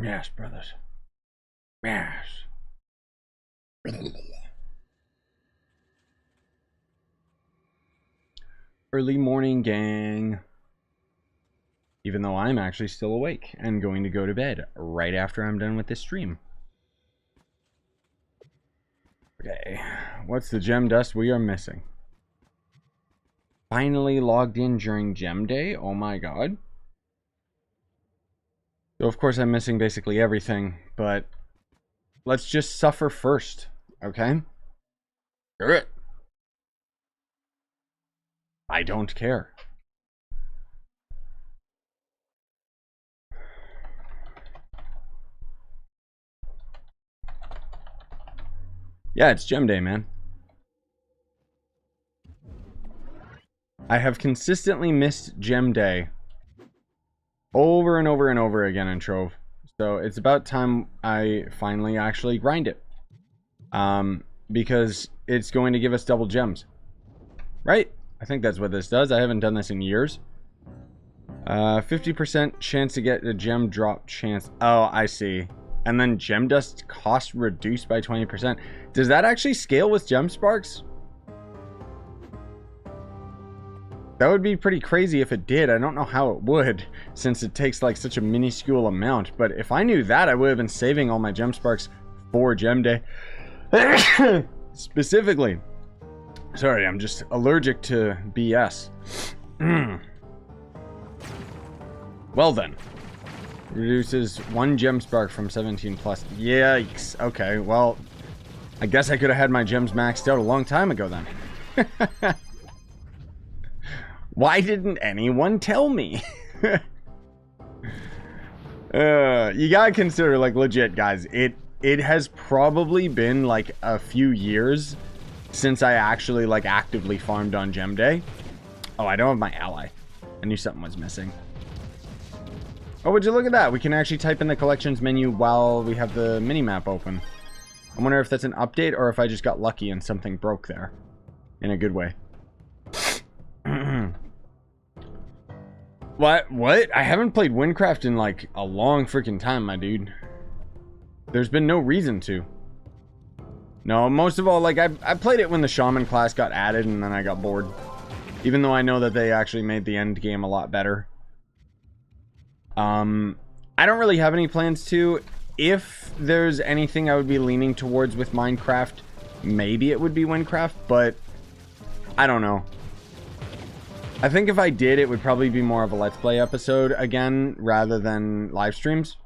Yes, brothers. Yes. Early morning, gang. Even though I'm actually still awake and going to go to bed right after I'm done with this stream. Okay, what's the gem dust we are missing? Finally logged in during gem day? Oh my god. So of course I'm missing basically everything, but let's just suffer first, okay? Do it. I don't care. Yeah, it's gem day, man. I have consistently missed gem day over and over and over again in Trove. So it's about time I finally actually grind it. Because it's going to give us double gems. Right? I think that's what this does. I haven't done this in years. 50% chance to get a gem drop chance. Oh, I see. And then gem dust cost reduced by 20%. Does that actually scale with gem sparks? That would be pretty crazy if it did. I don't know how it would, since it takes like such a minuscule amount. But if I knew that, I would have been saving all my gem sparks for gem day. Specifically. Sorry, I'm just allergic to BS. Well then. Reduces 1 gem spark from 17 plus. Yikes. Okay, well, I guess I could have had my gems maxed out a long time ago then. Why didn't anyone tell me? You gotta consider, like, legit, guys. It has probably been like a few years since I actually like actively farmed on gem day. Oh, I don't have my ally. I knew something was missing. Oh, would you look at that? We can actually type in the collections menu while we have the mini-map open. I wonder if that's an update or if I just got lucky and something broke there. In a good way. What? I haven't played Windcraft in like a long freaking time, my dude. There's been no reason to. No, most of all, like, I played it when the Shaman class got added and then I got bored. Even though I know that they actually made the end game a lot better. I don't really have any plans to. If there's anything I would be leaning towards with Minecraft, maybe it would be Windcraft, but I don't know. I think if I did, it would probably be more of a Let's Play episode again, rather than live streams.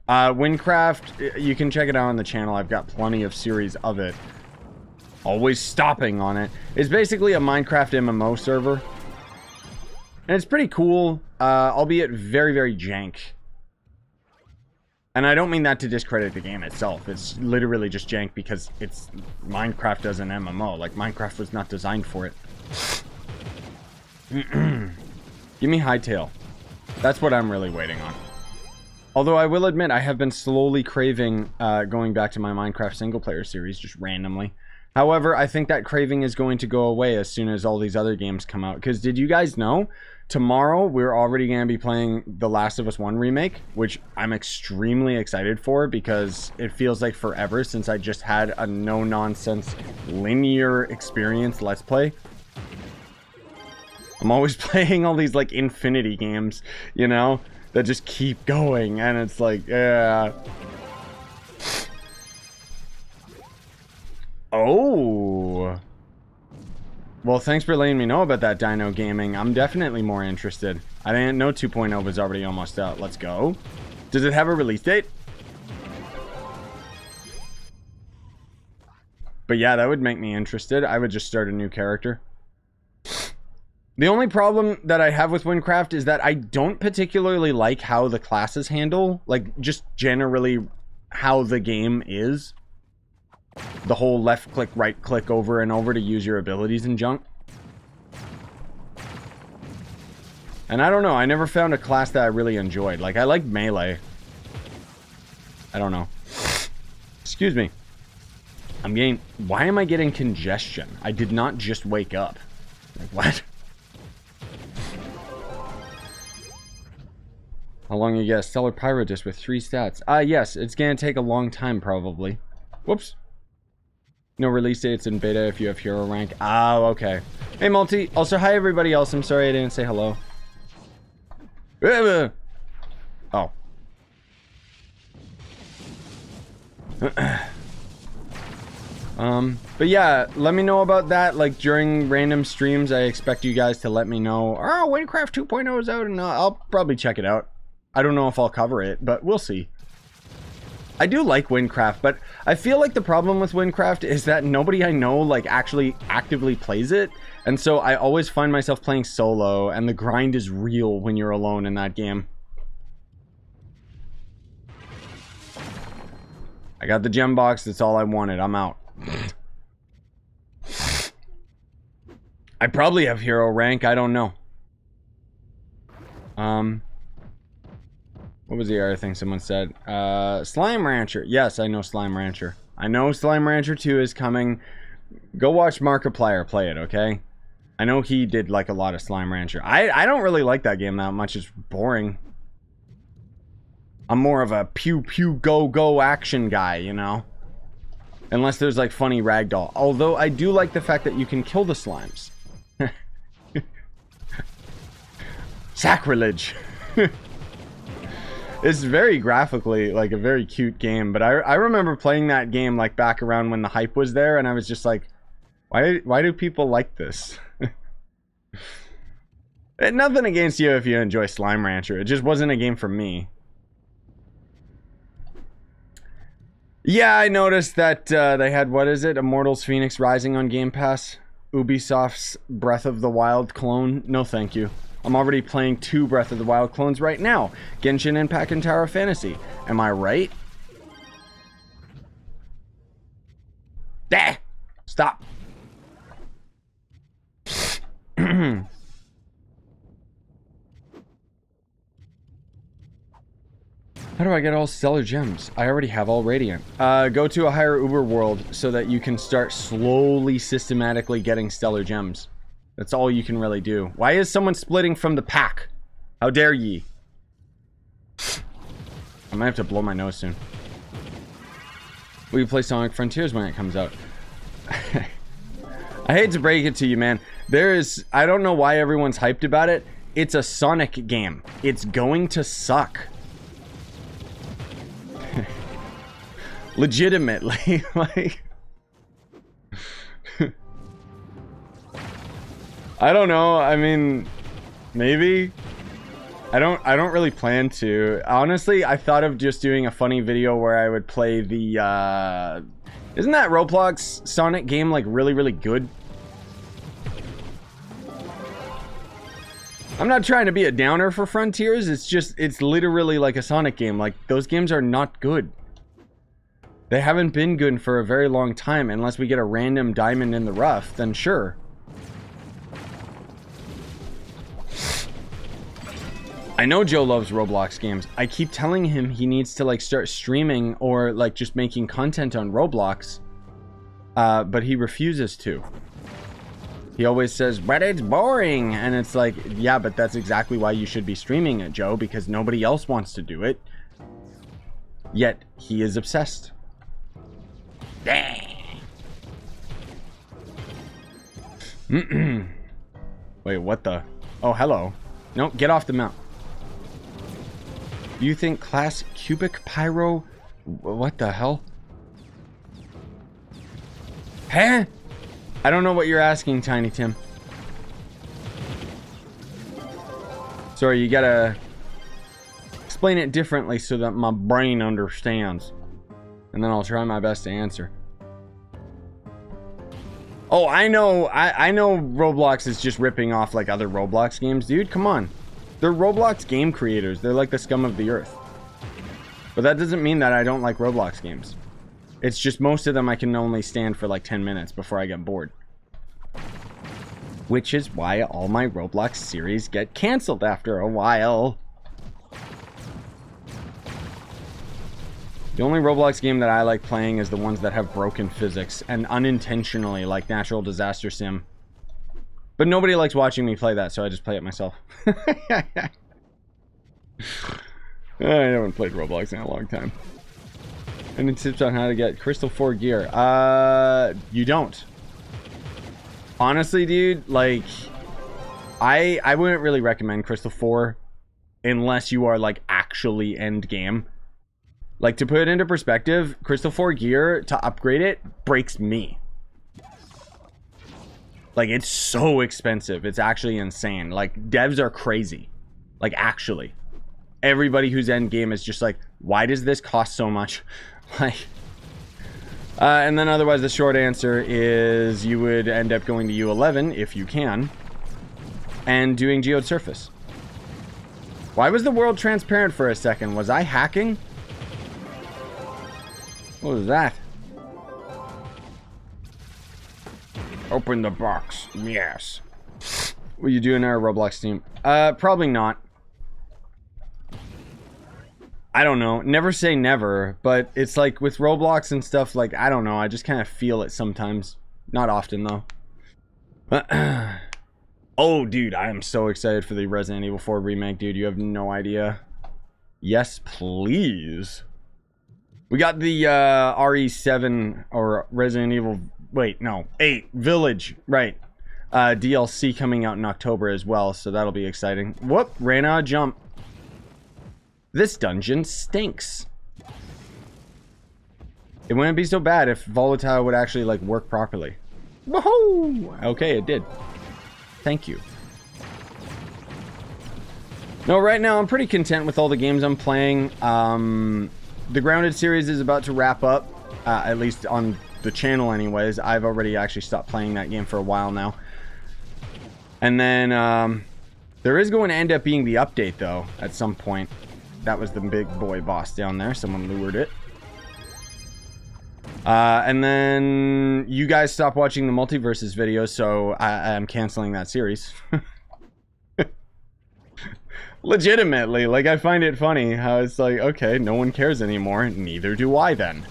Windcraft, you can check it out on the channel. I've got plenty of series of it. Always stopping on it. It's basically a Minecraft MMO server. And it's pretty cool, albeit very, very jank. And I don't mean that to discredit the game itself. It's literally just jank because it's Minecraft as an MMO. Like, Minecraft was not designed for it. Give me Hightail. That's what I'm really waiting on. Although I will admit, I have been slowly craving going back to my Minecraft single-player series, just randomly. However, I think that craving is going to go away as soon as all these other games come out. Because did you guys know? Tomorrow, we're already going to be playing The Last of Us 1 Remake, which I'm extremely excited for because it feels like forever since I just had a no-nonsense linear experience Let's Play. I'm always playing all these, like, Infinity games, you know, that just keep going, and it's like, yeah. Oh. Well, thanks for letting me know about that Dino Gaming. I'm definitely more interested. I didn't know 2.0 was already almost out. Let's go. Does it have a release date? But yeah, that would make me interested. I would just start a new character. The only problem that I have with Windcraft is that I don't particularly like how the classes handle. Like, just generally how the game is. The whole left click, right click over and over to use your abilities and junk. And I don't know, I never found a class that I really enjoyed. Like, I like melee. I don't know. Excuse me. Why am I getting congestion? I did not just wake up. Like, what? How long you get a Stellar Pyro Disc with 3 stats? Yes, it's gonna take a long time, probably. Whoops. No release dates in beta if you have hero rank. Oh, okay. Hey, Multi. Also, hi, everybody else. I'm sorry I didn't say hello. Oh. But yeah, let me know about that. Like, during random streams, I expect you guys to let me know, oh, Windcraft 2.0 is out, and I'll probably check it out. I don't know if I'll cover it, but we'll see. I do like Windcraft, but I feel like the problem with Windcraft is that nobody I know, like, actually actively plays it. And so I always find myself playing solo, and the grind is real when you're alone in that game. I got the gem box, that's all I wanted. I'm out. I probably have hero rank, I don't know. What was the other thing someone said? Slime Rancher. Yes, I know Slime Rancher. I know Slime Rancher 2 is coming. Go watch Markiplier play it, okay? I know he did like a lot of Slime Rancher. I don't really like that game that much. It's boring. I'm more of a pew pew go go action guy, you know? Unless there's like funny ragdoll. Although I do like the fact that you can kill the slimes. Sacrilege. It's very graphically like a very cute game, but I remember playing that game like back around when the hype was there, and I was just like, why do people like this? Nothing against you if you enjoy Slime Rancher. It just wasn't a game for me. Yeah, I noticed that they had, what is it? Immortals Phoenix Rising on Game Pass. Ubisoft's Breath of the Wild clone. No thank you. I'm already playing 2 Breath of the Wild clones right now. Genshin Impact and Tower of Fantasy. Am I right? Dah! Stop. How do I get all stellar gems? I already have all radiant. Go to a higher Uber world so that you can start slowly, systematically getting stellar gems. That's all you can really do. Why is someone splitting from the pack? How dare ye? I might have to blow my nose soon. Will you play Sonic Frontiers when it comes out? I hate to break it to you, man. I don't know why everyone's hyped about it. It's a Sonic game. It's going to suck. Legitimately, like... I don't know. I mean, maybe. I don't really plan to. Honestly, I thought of just doing a funny video where I would play the isn't that Roblox Sonic game like really, really good? I'm not trying to be a downer for Frontiers. It's literally like a Sonic game. Like, those games are not good. They haven't been good for a very long time. Unless we get a random diamond in the rough, then sure. I know Joe loves Roblox games. I keep telling him he needs to like start streaming or like just making content on Roblox. But he refuses to. He always says, but it's boring. And it's like, yeah, but that's exactly why you should be streaming it, Joe, because nobody else wants to do it. Yet he is obsessed. Wait, what the? Oh, hello. No, get off the mount. Do you think class cubic pyro? What the hell? Huh? I don't know what you're asking, Tiny Tim. Sorry, you gotta explain it differently so that my brain understands. And then I'll try my best to answer. Oh, I know Roblox is just ripping off like other Roblox games, dude. Come on. They're Roblox game creators. They're like the scum of the earth. But that doesn't mean that I don't like Roblox games. It's just most of them I can only stand for like 10 minutes before I get bored. Which is why all my Roblox series get canceled after a while. The only Roblox game that I like playing is the ones that have broken physics and unintentionally, like Natural Disaster Sim. But nobody likes watching me play that, so I just play it myself. I haven't played Roblox in a long time. Any tips on how to get Crystal 4 gear? You don't. Honestly, dude, like, I wouldn't really recommend Crystal 4 unless you are, like, actually end game. Like, to put it into perspective, Crystal 4 gear, to upgrade it, breaks me. Like, it's so expensive. It's actually insane. Like, devs are crazy. Like, actually. Everybody who's end game is just like, why does this cost so much? Like, and then otherwise the short answer is you would end up going to U11 if you can and doing geode surface. Why was the world transparent for a second? Was I hacking? What was that? Open the box. Yes. Will you do in our Roblox team? Probably not. I don't know. Never say never, but it's like with Roblox and stuff, like, I don't know. I just kind of feel it sometimes. Not often, though. Oh, dude, I am so excited for the Resident Evil 4 remake, dude. You have no idea. Yes, please. We got the RE7 or Resident Evil... Wait, no. 8. Village. Right. DLC coming out in October as well, so that'll be exciting. Whoop. Ran out of jump. This dungeon stinks. It wouldn't be so bad if Volatile would actually, like, work properly. Woohoo! Okay, it did. Thank you. No, right now I'm pretty content with all the games I'm playing. The Grounded series is about to wrap up, at least on the channel anyways. I've already actually stopped playing that game for a while now. And then there is going to end up being the update, though, at some point. That was the big boy boss down there. Someone lured it. And then you guys stopped watching the Multiverses videos, so I'm canceling that series. Legitimately, like, I find it funny how it's like, okay, no one cares anymore. Neither do I, then.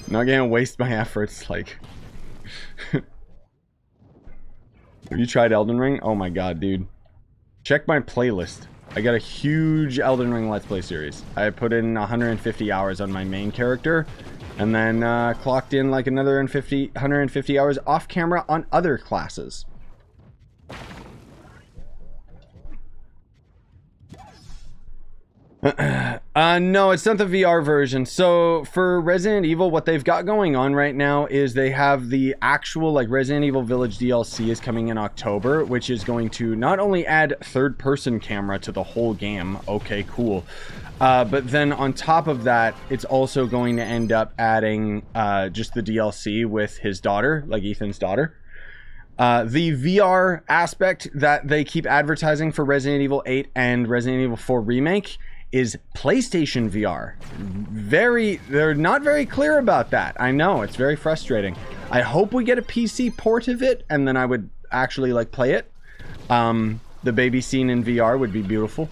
I'm not gonna waste my efforts, like... Have you tried Elden Ring? Oh my god, dude. Check my playlist. I got a huge Elden Ring Let's Play series. I put in 150 hours on my main character, and then clocked in like another 150 hours off camera on other classes. No, it's not the VR version. So for Resident Evil, what they've got going on right now is they have the actual, like, Resident Evil Village DLC is coming in October, which is going to not only add third-person camera to the whole game. Okay, cool. But then on top of that, it's also going to end up adding just the DLC with his daughter, like Ethan's daughter. The VR aspect that they keep advertising for Resident Evil 8 and Resident Evil 4 Remake is PlayStation VR. They're not very clear about that. I know, it's very frustrating. I hope we get a PC port of it, and then I would actually, like, play it. The baby scene in VR would be beautiful.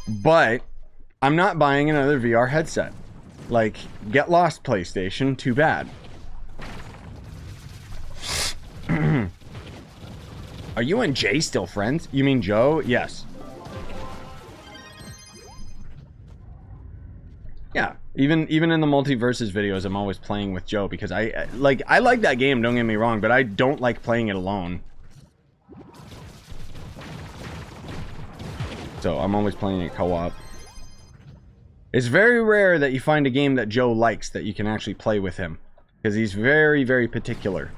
But I'm not buying another VR headset. Like, get lost, PlayStation. Too bad. Are you and Jay still friends? You mean Joe? Yes. Yeah, even in the Multiverses videos, I'm always playing with Joe because I like that game, don't get me wrong, but I don't like playing it alone. So I'm always playing it co-op. It's very rare that you find a game that Joe likes that you can actually play with him, because he's very, very particular.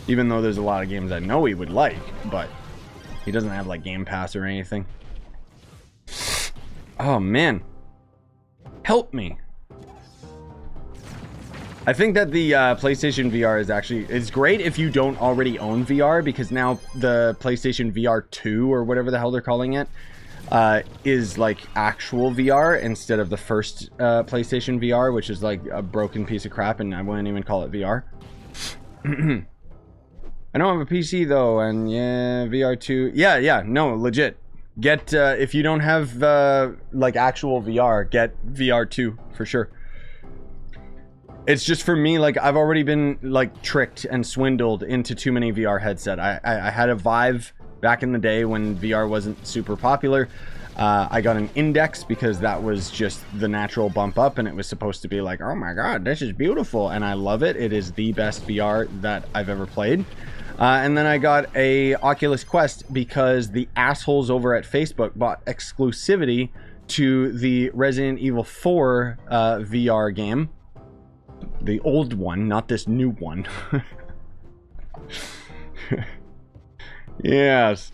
Even though there's a lot of games I know he would like, but he doesn't have, like, Game Pass or anything. Oh, man. Help me. I think that the PlayStation VR is actually... It's great if you don't already own VR, because now the PlayStation VR 2, or whatever the hell they're calling it, is, like, actual VR instead of the first PlayStation VR, which is, like, a broken piece of crap, and I wouldn't even call it VR. I don't have a PC though, and yeah, VR2. Yeah, no, legit. Get, if you don't have, like, actual VR, get VR2 for sure. It's just for me, like, I've already been, like, tricked and swindled into too many VR headset. I had a Vive back in the day when VR wasn't super popular. I got an Index because that was just the natural bump up, and it was supposed to be like, oh my god, this is beautiful, and I love it. It is the best VR that I've ever played. And then I got a Oculus Quest because the assholes over at Facebook bought exclusivity to the Resident Evil 4 VR game. The old one, not this new one. Yes.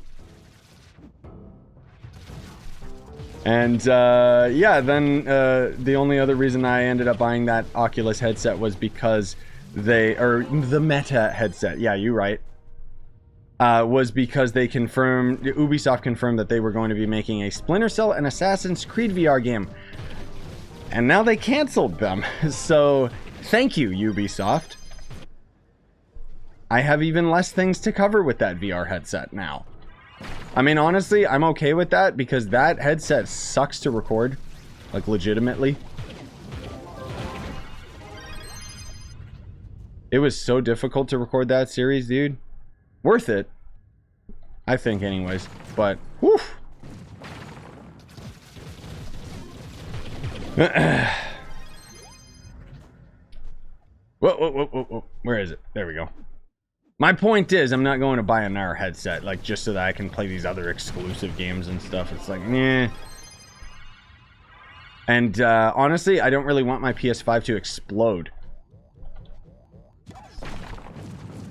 And yeah, then the only other reason I ended up buying that Oculus headset was because the Meta headset, yeah, you're right, was because they confirmed, Ubisoft confirmed that they were going to be making a Splinter Cell and Assassin's Creed VR game. And now they canceled them. So, thank you, Ubisoft. I have even less things to cover with that VR headset now. I mean, honestly, I'm okay with that because that headset sucks to record. Like, legitimately. It was so difficult to record that series, dude. Worth it. I think, anyways. But, whew. Whoa. Where is it? There we go. My point is, I'm not going to buy another headset, like, just so that I can play these other exclusive games and stuff. It's like, meh. And, honestly, I don't really want my PS5 to explode.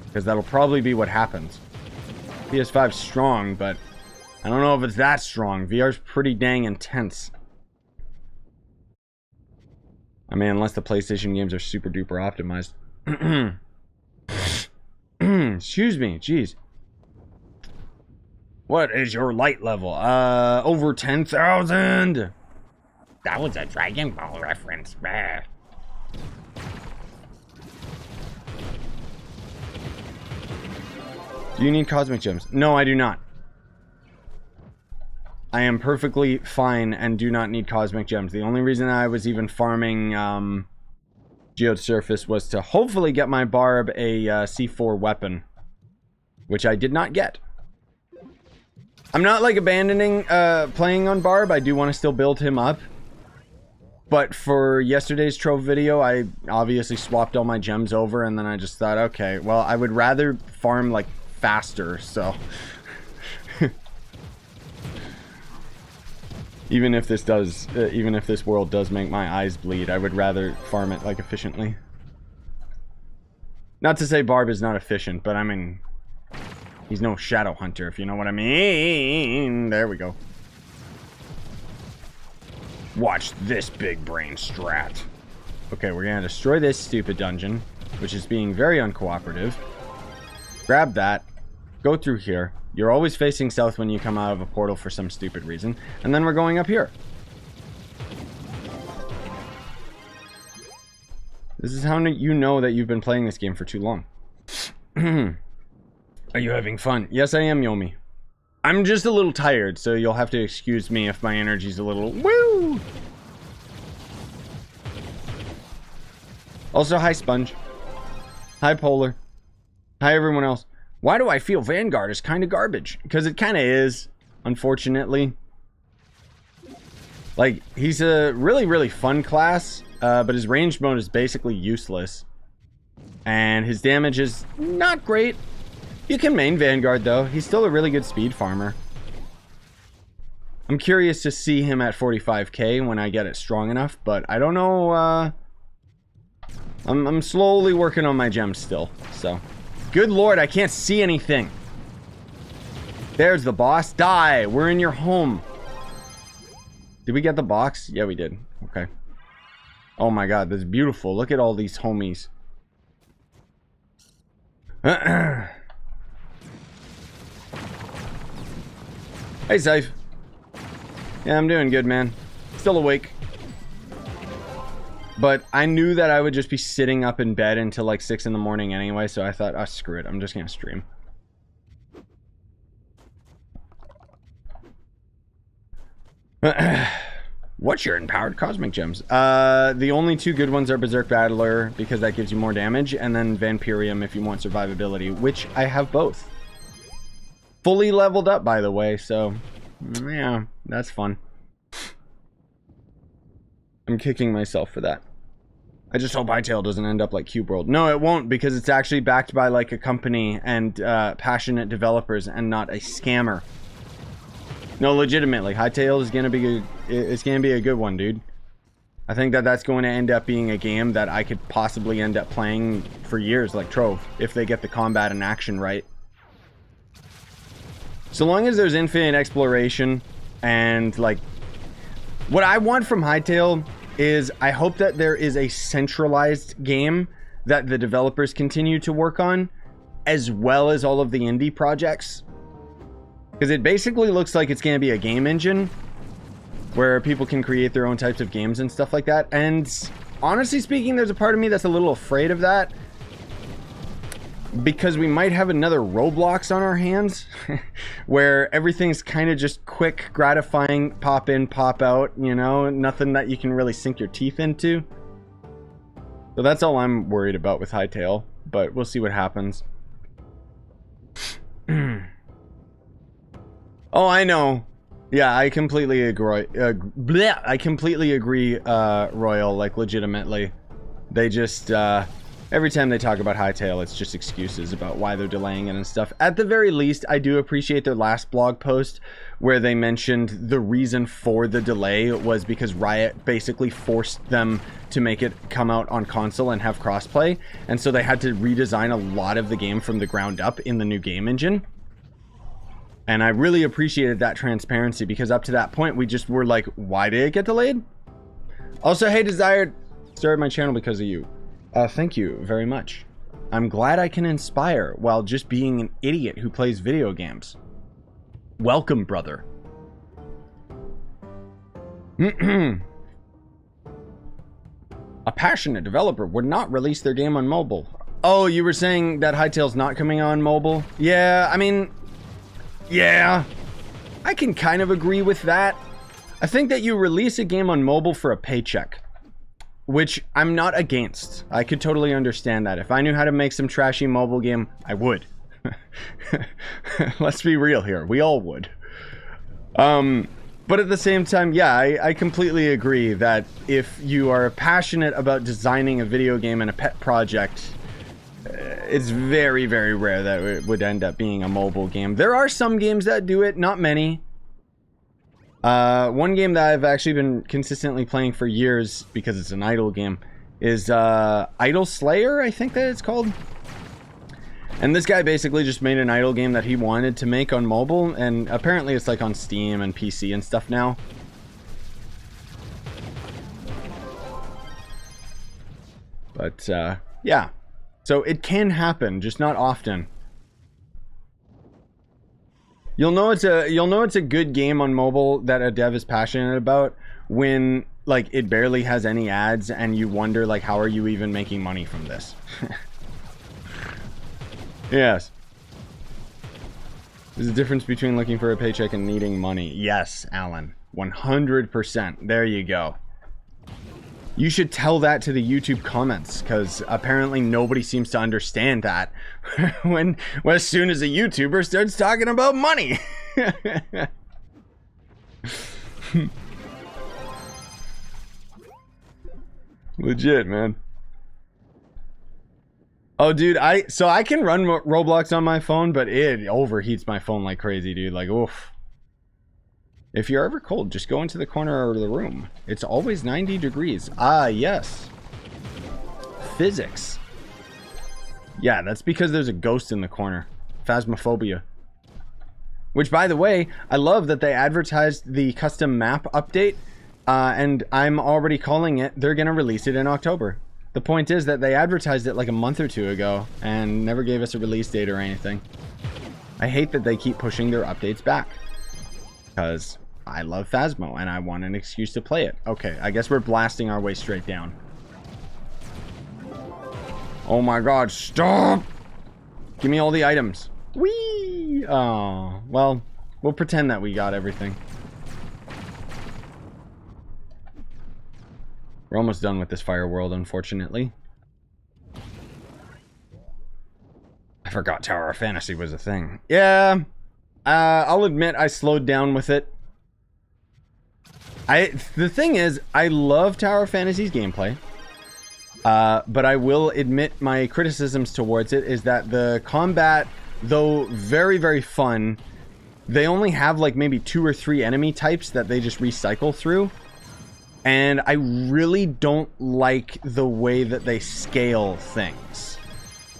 Because that'll probably be what happens. PS5's strong, but I don't know if it's that strong. VR's pretty dang intense. I mean, unless the PlayStation games are super duper optimized. Excuse me, jeez. What is your light level? Over 10,000. That was a Dragon Ball reference. Bah. Do you need cosmic gems? No, I do not. I am perfectly fine and do not need cosmic gems. The only reason I was even farming Geode Surface was to hopefully get my Barb a C4 weapon, which I did not get. I'm not like abandoning playing on Barb. I do want to still build him up. But for yesterday's Trove video, I obviously swapped all my gems over, and then I just thought, okay, well, I would rather farm like faster, so even if this world does make my eyes bleed, I would rather farm it like efficiently. Not to say Barb is not efficient, but I mean, he's no shadow hunter, if you know what I mean. There we go. Watch this big brain strat. Okay, we're gonna destroy this stupid dungeon, which is being very uncooperative. Grab that. Go through here. You're always facing south when you come out of a portal for some stupid reason. And then we're going up here. This is how you know that you've been playing this game for too long. Are you having fun? Yes, I am, Yomi. I'm just a little tired, so you'll have to excuse me if my energy's a little... Woo! Also, hi, Sponge. Hi, Polar. Hi, everyone else. Why do I feel Vanguard is kind of garbage? Because it kind of is, unfortunately. Like, he's a really, really fun class, but his ranged mode is basically useless. And his damage is not great. You can main Vanguard, though. He's still a really good speed farmer. I'm curious to see him at 45k when I get it strong enough, but I don't know, I'm slowly working on my gems still, so... Good lord, I can't see anything. There's the boss. Die. We're in your home. Did we get the box? Yeah, we did. Okay. Oh my god, this is beautiful. Look at all these homies. Hey, Scythe. Yeah, I'm doing good, man. Still awake. But I knew that I would just be sitting up in bed until like 6 in the morning anyway, so I thought, oh, screw it. I'm just gonna stream. What's your empowered cosmic gems? The only two good ones are Berserk Battler, because that gives you more damage, and then Vampirium if you want survivability, which I have both. Fully leveled up, by the way, so yeah, that's fun. I'm kicking myself for that. I just hope Hytale doesn't end up like Cube World. No, it won't, because it's actually backed by like a company and passionate developers and not a scammer. No, legitimately, Hytale is gonna be it's gonna be a good one, dude. I think that that's going to end up being a game that I could possibly end up playing for years, like Trove, if they get the combat and action right. So long as there's infinite exploration and like, what I want from Hytale is I hope that there is a centralized game that the developers continue to work on, as well as all of the indie projects. Because it basically looks like it's going to be a game engine where people can create their own types of games and stuff like that. And honestly speaking, there's a part of me that's a little afraid of that, because we might have another Roblox on our hands where everything's kind of just quick, gratifying, pop in, pop out, you know, nothing that you can really sink your teeth into. So that's all I'm worried about with Hytale, but we'll see what happens. Oh, I know. Yeah, I completely agree. I completely agree, Royal, like legitimately. They just, every time they talk about Hytale, it's just excuses about why they're delaying it and stuff. At the very least, I do appreciate their last blog post where they mentioned the reason for the delay was because Riot basically forced them to make it come out on console and have crossplay. And so they had to redesign a lot of the game from the ground up in the new game engine. And I really appreciated that transparency, because up to that point, we just were like, why did it get delayed? Also, hey, Desired, started my channel because of you. Thank you very much. I'm glad I can inspire while just being an idiot who plays video games. Welcome, brother. A passionate developer would not release their game on mobile. Oh, you were saying that Hytale's not coming on mobile? Yeah, I mean, yeah, I can kind of agree with that. I think that you release a game on mobile for a paycheck, which I'm not against. I could totally understand that. If I knew how to make some trashy mobile game, I would. Let's be real here. We all would. But at the same time, yeah, I completely agree that if you are passionate about designing a video game and a pet project, it's very, very rare that it would end up being a mobile game. There are some games that do it, not many. One game that I've actually been consistently playing for years, because it's an idle game, is Idle Slayer, I think that it's called. And this guy basically just made an idle game that he wanted to make on mobile, and apparently it's like on Steam and PC and stuff now. But yeah, so it can happen, just not often. You'll know it's a good game on mobile that a dev is passionate about when like it barely has any ads and you wonder like, how are you even making money from this? Yes. There's a difference between looking for a paycheck and needing money. Yes, Alan. 100%. There you go. You should tell that to the YouTube comments, because apparently nobody seems to understand that when as soon as a YouTuber starts talking about money. Legit, man. Oh, dude, so I can run Roblox on my phone, but it overheats my phone like crazy, dude. Like, oof. If you're ever cold, just go into the corner of the room. It's always 90 degrees. Ah, yes. Physics. Yeah, that's because there's a ghost in the corner. Phasmophobia. Which, by the way, I love that they advertised the custom map update, and I'm already calling it. They're going to release it in October. The point is that they advertised it like a month or two ago and never gave us a release date or anything. I hate that they keep pushing their updates back, because I love Phasmo and I want an excuse to play it. Okay, I guess we're blasting our way straight down. Oh my god, stop! Give me all the items. Whee! Oh, well, we'll pretend that we got everything. We're almost done with this fire world, unfortunately. I forgot Tower of Fantasy was a thing. Yeah, I'll admit I slowed down with it. The thing is, I love Tower of Fantasy's gameplay. But I will admit my criticisms towards it is that the combat, though very, very fun, they only have like maybe 2 or 3 enemy types that they just recycle through. And I really don't like the way that they scale things.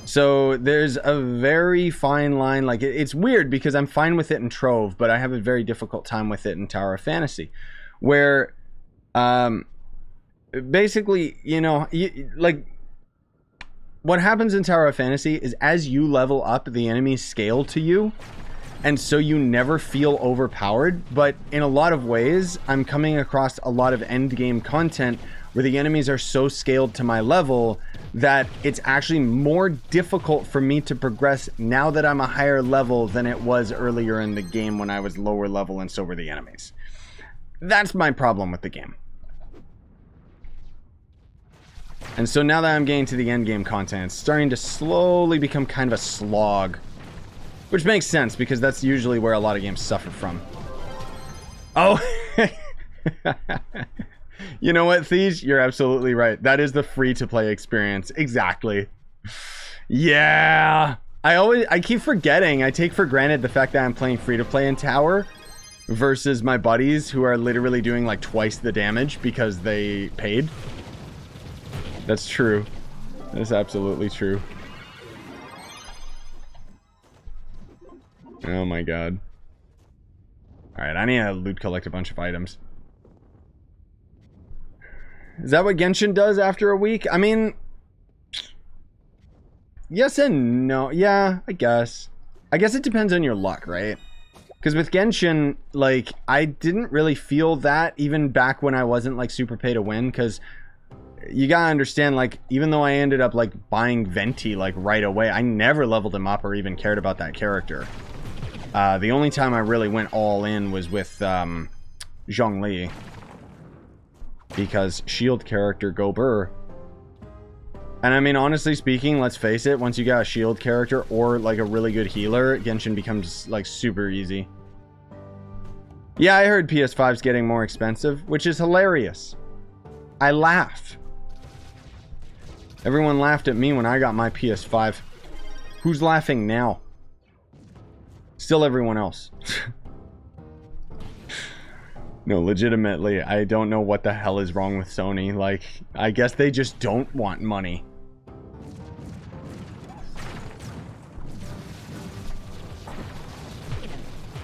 So there's a very fine line. Like it's weird because I'm fine with it in Trove, but I have a very difficult time with it in Tower of Fantasy, where basically, you know, like what happens in Tower of Fantasy is as you level up, the enemies scale to you, and so you never feel overpowered. But in a lot of ways, I'm coming across a lot of end game content where the enemies are so scaled to my level that it's actually more difficult for me to progress now that I'm a higher level than it was earlier in the game when I was lower level and so were the enemies. That's my problem with the game. And so now that I'm getting to the end game content, it's starting to slowly become kind of a slog. Which makes sense, because that's usually where a lot of games suffer from. Oh! You know what, Thieves? You're absolutely right. That is the free-to-play experience. Exactly. Yeah! I keep forgetting. I take for granted the fact that I'm playing free-to-play in Tower versus my buddies who are literally doing like twice the damage because they paid. That's true. That's absolutely true. Oh my god. Alright, I need to loot collect a bunch of items. Is that what Genshin does after a week? I mean... yes and no. Yeah, I guess. I guess it depends on your luck, right? Because with Genshin, like, I didn't really feel that even back when I wasn't, like, super pay to win, because... you gotta understand, like, even though I ended up, like, buying Venti, like, right away, I never leveled him up or even cared about that character. The only time I really went all in was with, Zhongli. Because shield character, go burr. And I mean, honestly speaking, let's face it, once you got a shield character or, like, a really good healer, Genshin becomes, like, super easy. Yeah, I heard PS5's getting more expensive, which is hilarious. I laugh. Everyone laughed at me when I got my PS5. Who's laughing now? Still everyone else. No, legitimately, I don't know what the hell is wrong with Sony. Like, I guess they just don't want money.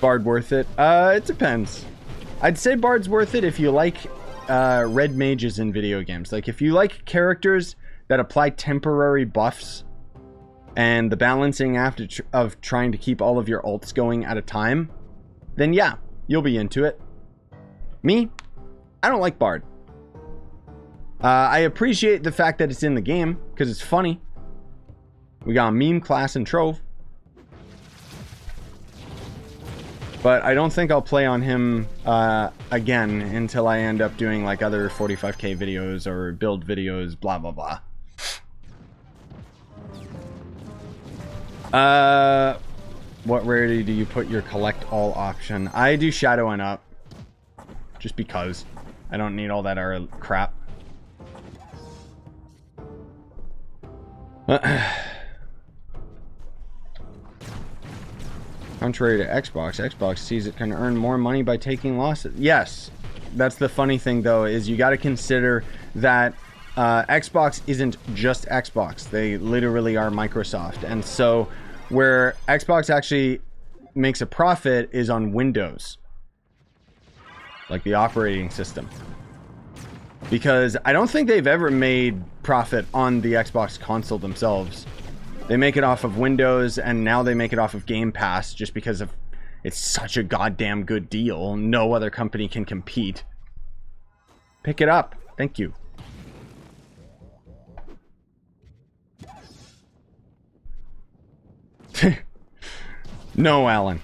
Bard worth it? It depends. I'd say Bard's worth it if you like red mages in video games. Like, if you like characters that apply temporary buffs and the balancing of trying to keep all of your ults going at a time, then yeah, you'll be into it. Me, I don't like Bard. I appreciate the fact that it's in the game because it's funny. We got a meme class in Trove. But I don't think I'll play on him again until I end up doing like other 45k videos or build videos, blah blah blah. What rarity do you put your collect all option? I do shadow and up. Just because. I don't need all that other crap. Contrary to Xbox, Xbox sees it can earn more money by taking losses. Yes. That's the funny thing, though, is you got to consider that Xbox isn't just Xbox. They literally are Microsoft. And so where Xbox actually makes a profit is on Windows. Like the operating system. Because I don't think they've ever made profit on the Xbox console themselves. They make it off of Windows, and now they make it off of Game Pass just because of it's such a goddamn good deal. No other company can compete. Pick it up. Thank you. No, Alan.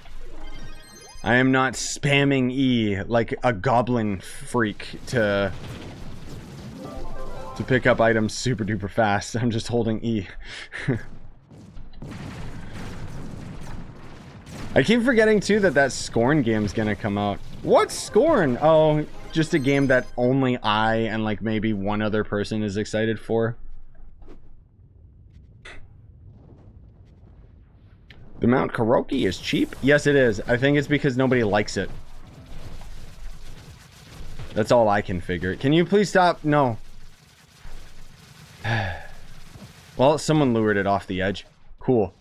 I am not spamming E like a goblin freak to to pick up items super duper fast. I'm just holding E. I keep forgetting too that Scorn game's gonna come out. What's Scorn? Oh, just a game that only I and like maybe one other person is excited for. The Mount Karaoke is cheap? Yes, it is. I think it's because nobody likes it. That's all I can figure. Can you please stop? No. Well, someone lured it off the edge. Cool.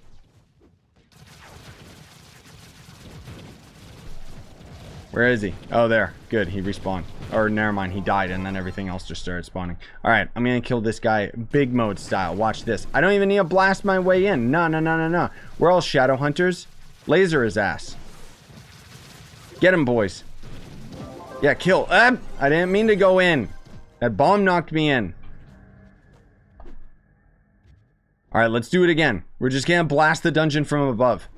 Where is he? Oh, there. Good. He respawned. Or, never mind. He died, and then everything else just started spawning. Alright, I'm gonna kill this guy big mode style. Watch this. I don't even need to blast my way in. No, no, no, no, no. We're all shadow hunters. Laser his ass. Get him, boys. Yeah, kill. I didn't mean to go in. That bomb knocked me in. Alright, let's do it again. We're just gonna blast the dungeon from above.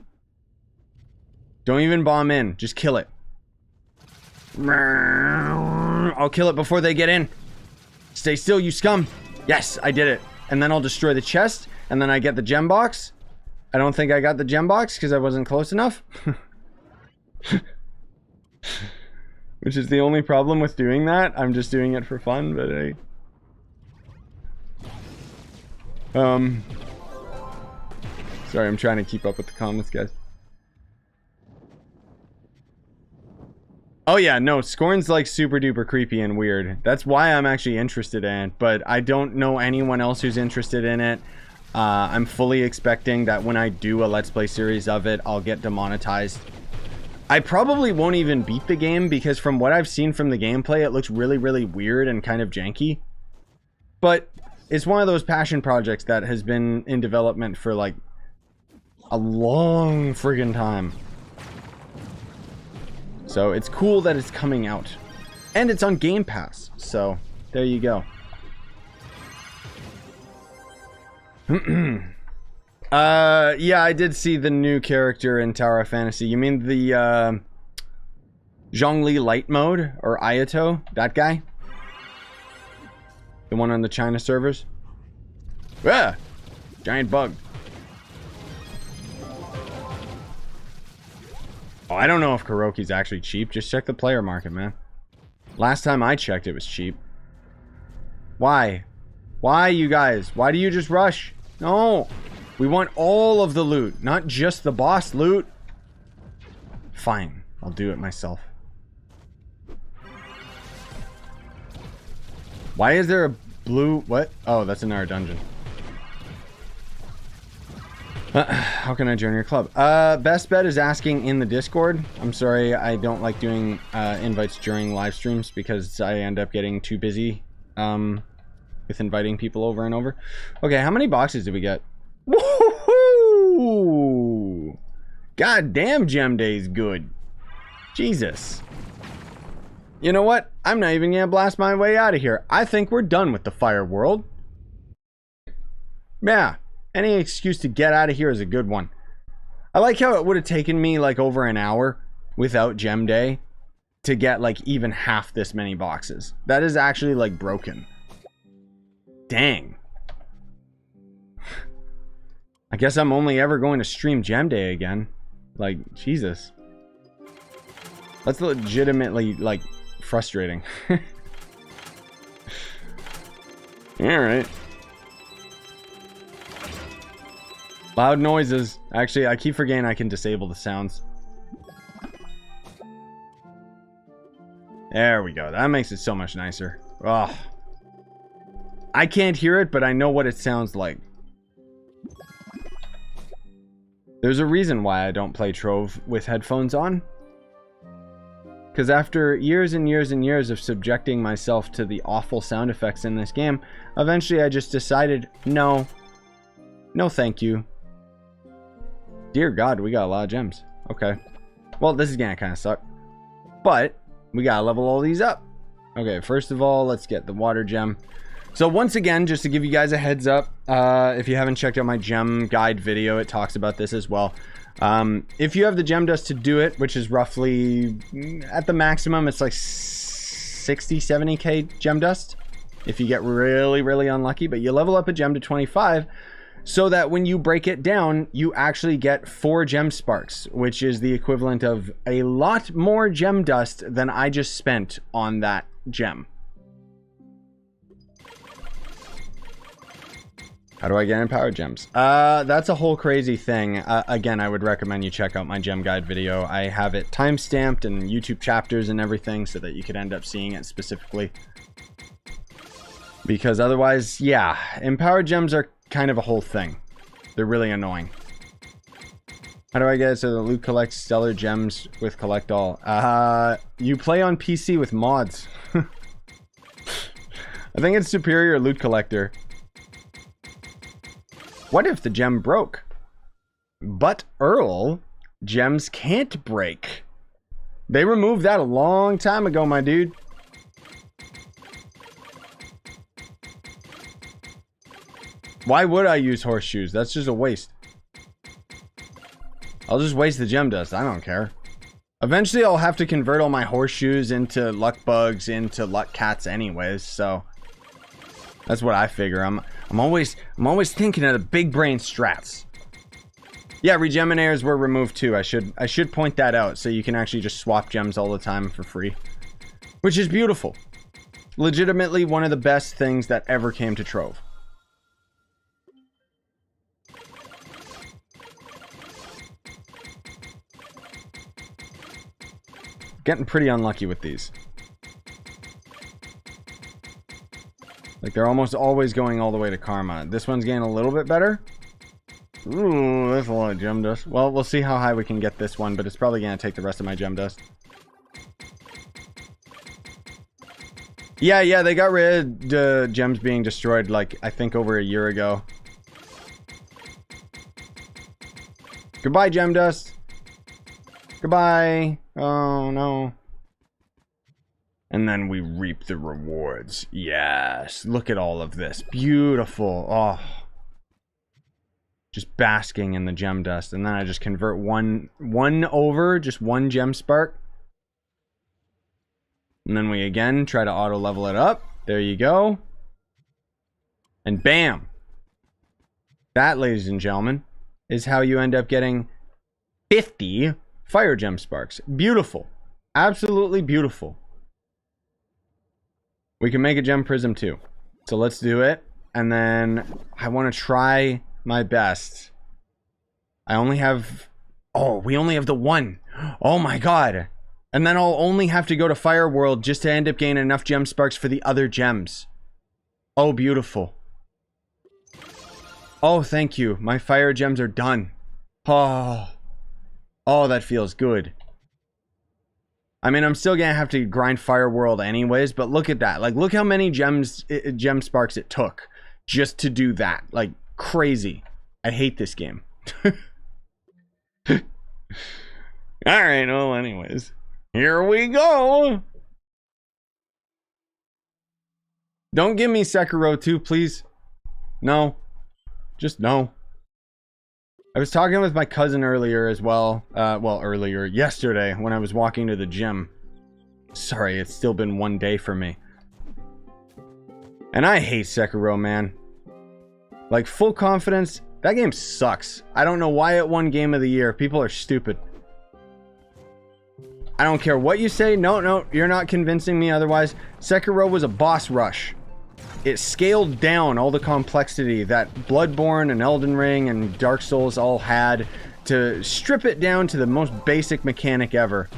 Don't even bomb in. Just kill it. I'll kill it before they get in. Stay still, you scum. Yes, I did it. And then I'll destroy the chest. And then I get the gem box. I don't think I got the gem box because I wasn't close enough. Which is the only problem with doing that. I'm just doing it for fun, but sorry, I'm trying to keep up with the comments, guys. Oh yeah, no, Scorn's like super duper creepy and weird. That's why I'm actually interested in it, but I don't know anyone else who's interested in it. I'm fully expecting that when I do a Let's Play series of it, I'll get demonetized. I probably won't even beat the game because from what I've seen from the gameplay, it looks really, really weird and kind of janky. But it's one of those passion projects that has been in development for like a long friggin' time. So it's cool that it's coming out. And it's on Game Pass. So there you go. Yeah, I did see the new character in Tower of Fantasy. You mean the Zhongli Light mode or Ayato? That guy? The one on the China servers? Ah! Giant bug. Oh, I don't know if Karaoke's actually cheap. Just check the player market, man. Last time I checked, it was cheap. Why? Why, you guys? Why do you just rush? No! We want all of the loot, not just the boss loot. Fine, I'll do it myself. Why is there a blue... What? Oh, that's another dungeon. How can I join your club? Best Bet is asking in the Discord. I'm sorry, I don't like doing invites during live streams because I end up getting too busy with inviting people over and over. Okay, how many boxes did we get? Woohoo! God damn, Gem Day's good. Jesus. You know what? I'm not even gonna blast my way out of here. I think we're done with the Fire World. Yeah. Any excuse to get out of here is a good one. I like how it would have taken me like over an hour without Gem Day to get like even half this many boxes. That is actually like broken. Dang. I guess I'm only ever going to stream Gem Day again. Like, Jesus. That's legitimately like frustrating. Alright. Loud noises. Actually, I keep forgetting I can disable the sounds. There we go. That makes it so much nicer. Ugh. I can't hear it, but I know what it sounds like. There's a reason why I don't play Trove with headphones on. Because after years and years and years of subjecting myself to the awful sound effects in this game, eventually I just decided, no. No thank you. Dear God, we got a lot of gems. Okay. Well, this is gonna kind of suck. But, we gotta level all these up. Okay, first of all, let's get the water gem. So once again, just to give you guys a heads up, if you haven't checked out my gem guide video, it talks about this as well. If you have the gem dust to do it, which is roughly, at the maximum, it's like 60, 70k gem dust. if you get really, really unlucky. But you level up a gem to 25 so that when you break it down, you actually get 4 gem sparks, which is the equivalent of a lot more gem dust than I just spent on that gem. How do I get empowered gems? That's a whole crazy thing. Again, I would recommend you check out my gem guide video. I have it time-stamped and YouTube chapters and everything so that you could end up seeing it specifically. Because otherwise, yeah, empowered gems are kind of a whole thing. They're really annoying. How do I get it so that loot collects stellar gems with collect all? You play on PC with mods. I think it's superior loot collector. What if the gem broke? But Earl, gems can't break. They removed that a long time ago, my dude. Why would I use horseshoes? That's just a waste. I'll just waste the gem dust. I don't care. Eventually, I'll have to convert all my horseshoes into luck bugs, into luck cats anyways, so that's what I figure. I'm always thinking of the big brain strats. Yeah, regeminators were removed too. I should point that out so you can actually just swap gems all the time for free, which is beautiful. Legitimately one of the best things that ever came to Trove. Getting pretty unlucky with these. Like, they're almost always going all the way to karma. This one's getting a little bit better. Ooh, that's a lot of gem dust. Well, we'll see how high we can get this one, but it's probably going to take the rest of my gem dust. Yeah, they got rid of gems being destroyed, like, I think over a year ago. Goodbye, gem dust. Goodbye. Oh, no. And then we reap the rewards. Yes. Look at all of this. Beautiful. Oh. Just basking in the gem dust. And then I just convert one over. Just one gem spark. And then we again try to auto level it up. There you go. And bam. That, ladies and gentlemen, is how you end up getting 50 fire gem sparks. Beautiful. Absolutely beautiful. We can make a gem prism too. So let's do it. And then I want to try my best. I only have... Oh, we only have the one. Oh my god. And then I'll only have to go to Fire World just to end up gaining enough gem sparks for the other gems. Oh, beautiful. Oh, thank you. My fire gems are done. Oh. Oh, that feels good. I mean, I'm still gonna have to grind Fire World anyways, but look at that. Like, look how many gem sparks it took just to do that. Like, crazy. I hate this game. Alright, well, anyways. Here we go! Don't give me Sekiro 2, please. No. Just no. I was talking with my cousin earlier as well. Earlier, yesterday, when I was walking to the gym. Sorry, it's still been one day for me. And I hate Sekiro, man. Like, full confidence, that game sucks. I don't know why it won Game of the Year. People are stupid. I don't care what you say. No, you're not convincing me otherwise. Sekiro was a boss rush. It scaled down all the complexity that Bloodborne and Elden Ring and Dark Souls all had to strip it down to the most basic mechanic ever.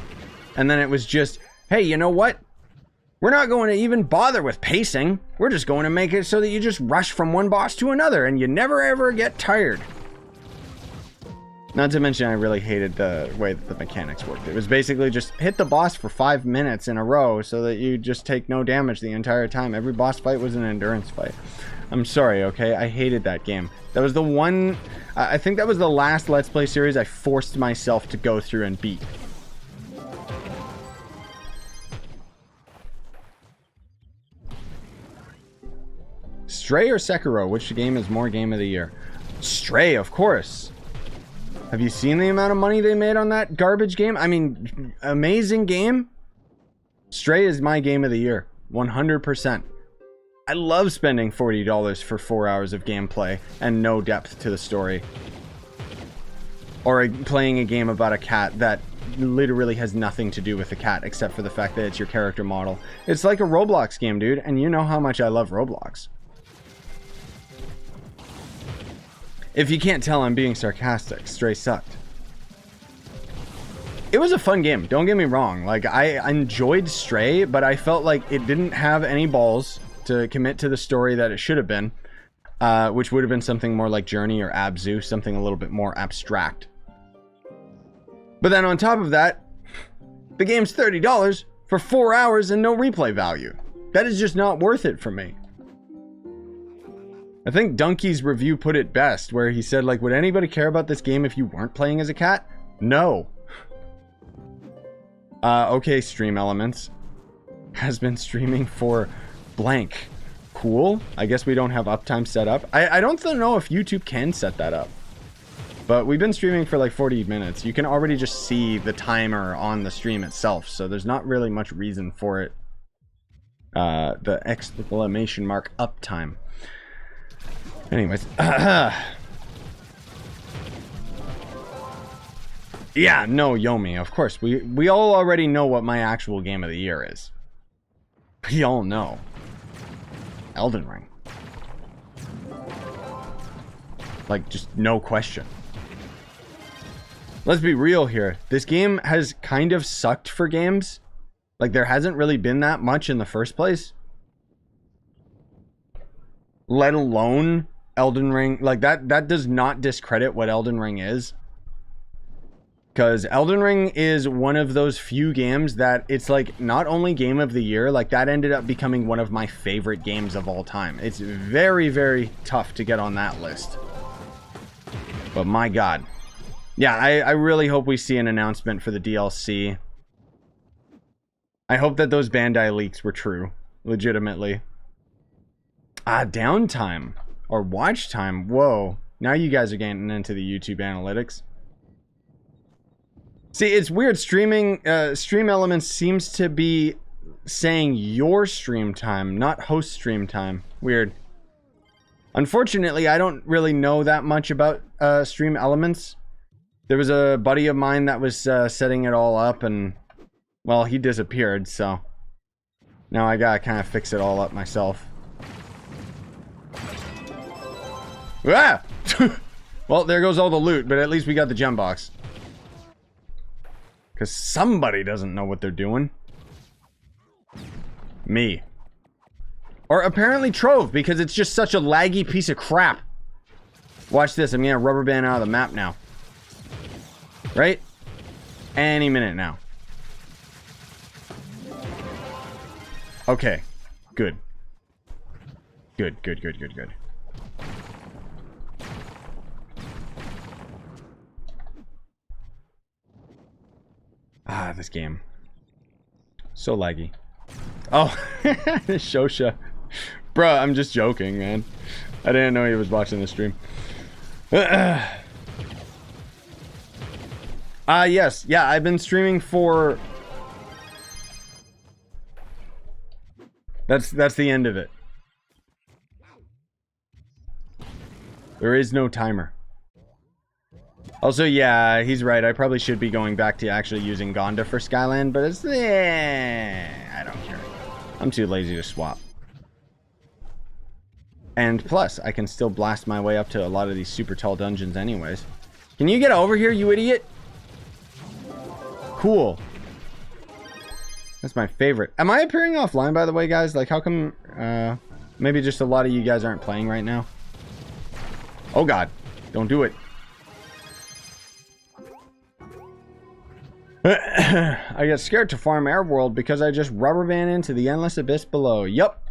And then it was just, hey, you know what? We're not going to even bother with pacing. We're just going to make it so that you just rush from one boss to another and you never ever get tired. Not to mention, I really hated the way that the mechanics worked. It was basically just hit the boss for 5 minutes in a row so that you just take no damage the entire time. Every boss fight was an endurance fight. I'm sorry, okay? I hated that game. That was the one... I think that was the last Let's Play series I forced myself to go through and beat. Stray or Sekiro? Which game is more Game of the Year? Stray, of course. Have you seen the amount of money they made on that garbage game? I mean, amazing game. Stray is my Game of the Year. 100%. I love spending $40 for 4 hours of gameplay and no depth to the story. Or playing a game about a cat that literally has nothing to do with the cat except for the fact that it's your character model. It's like a Roblox game, dude, and you know how much I love Roblox. If you can't tell, I'm being sarcastic. Stray sucked. It was a fun game, don't get me wrong. Like, I enjoyed Stray, but I felt like it didn't have any balls to commit to the story that it should have been, which would have been something more like Journey or Abzu, something a little bit more abstract. But then on top of that, the game's $30 for 4 hours and no replay value. That is just not worth it for me. I think Donkey's review put it best, where he said, like, would anybody care about this game if you weren't playing as a cat? No. Okay, Stream Elements has been streaming for blank. Cool. I guess we don't have uptime set up. I don't know if YouTube can set that up. But we've been streaming for like 40 minutes. You can already just see the timer on the stream itself, so there's not really much reason for it. The exclamation mark uptime. Anyways. Yeah, no, Yomi, of course. We all already know what my actual game of the year is. We all know. Elden Ring. Like, just no question. Let's be real here. This game has kind of sucked for games. Like, there hasn't really been that much in the first place. Let alone Elden Ring. Like, that does not discredit what Elden Ring is. Because Elden Ring is one of those few games that it's like not only game of the year, like that ended up becoming one of my favorite games of all time. It's very, very tough to get on that list. But my God. Yeah, I really hope we see an announcement for the DLC. I hope that those Bandai leaks were true. Legitimately. Downtime. Or watch time. Whoa. Now you guys are getting into the YouTube analytics. See, it's weird. Stream Elements seems to be saying your stream time, not host stream time. Weird. Unfortunately, I don't really know that much about Stream Elements. There was a buddy of mine that was setting it all up, and, well, he disappeared, so now I gotta kind of fix it all up myself. Ah! Well, there goes all the loot, but at least we got the gem box. Because somebody doesn't know what they're doing. Me. Or apparently Trove, because it's just such a laggy piece of crap. Watch this, I'm gonna rubber band out of the map now. Right? Any minute now. Okay. Good. Good, good, good, good, good. This game. So laggy. Oh, Shosha. Bruh, I'm just joking, man. I didn't know he was watching the stream. Yes. Yeah, I've been streaming for... That's the end of it. There is no timer. Also, yeah, he's right. I probably should be going back to actually using Gonda for Skyland, but it's... I don't care. I'm too lazy to swap. And plus, I can still blast my way up to a lot of these super tall dungeons anyways. Can you get over here, you idiot? Cool. That's my favorite. Am I appearing offline, by the way, guys? Like, how come... maybe just a lot of you guys aren't playing right now? Oh, God. Don't do it. I get scared to farm Air World because I just rubber band into the endless abyss below. Yup.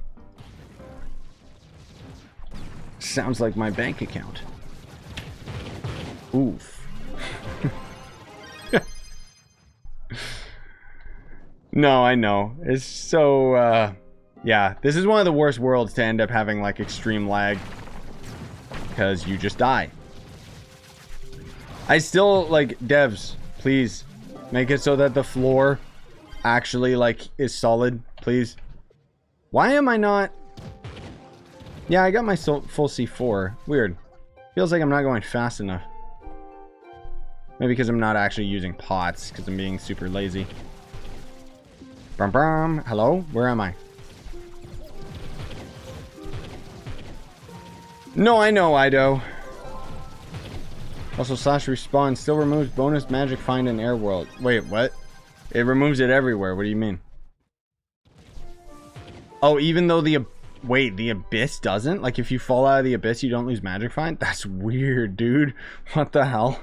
Sounds like my bank account. Oof. No, I know. It's so, yeah. This is one of the worst worlds to end up having, like, extreme lag. Because you just die. I still, like, devs, please. Make it so that the floor actually, like, is solid, please. Why am I not... Yeah, I got my full C4. Weird. Feels like I'm not going fast enough. Maybe because I'm not actually using pots, because I'm being super lazy. Brum brum. Hello? Where am I? No, I know, Ido. Also, slash respawn still removes bonus magic find in air world. Wait, what? It removes it everywhere. What do you mean? Oh, even though the... Wait, the abyss doesn't? Like, if you fall out of the abyss, you don't lose magic find? That's weird, dude. What the hell?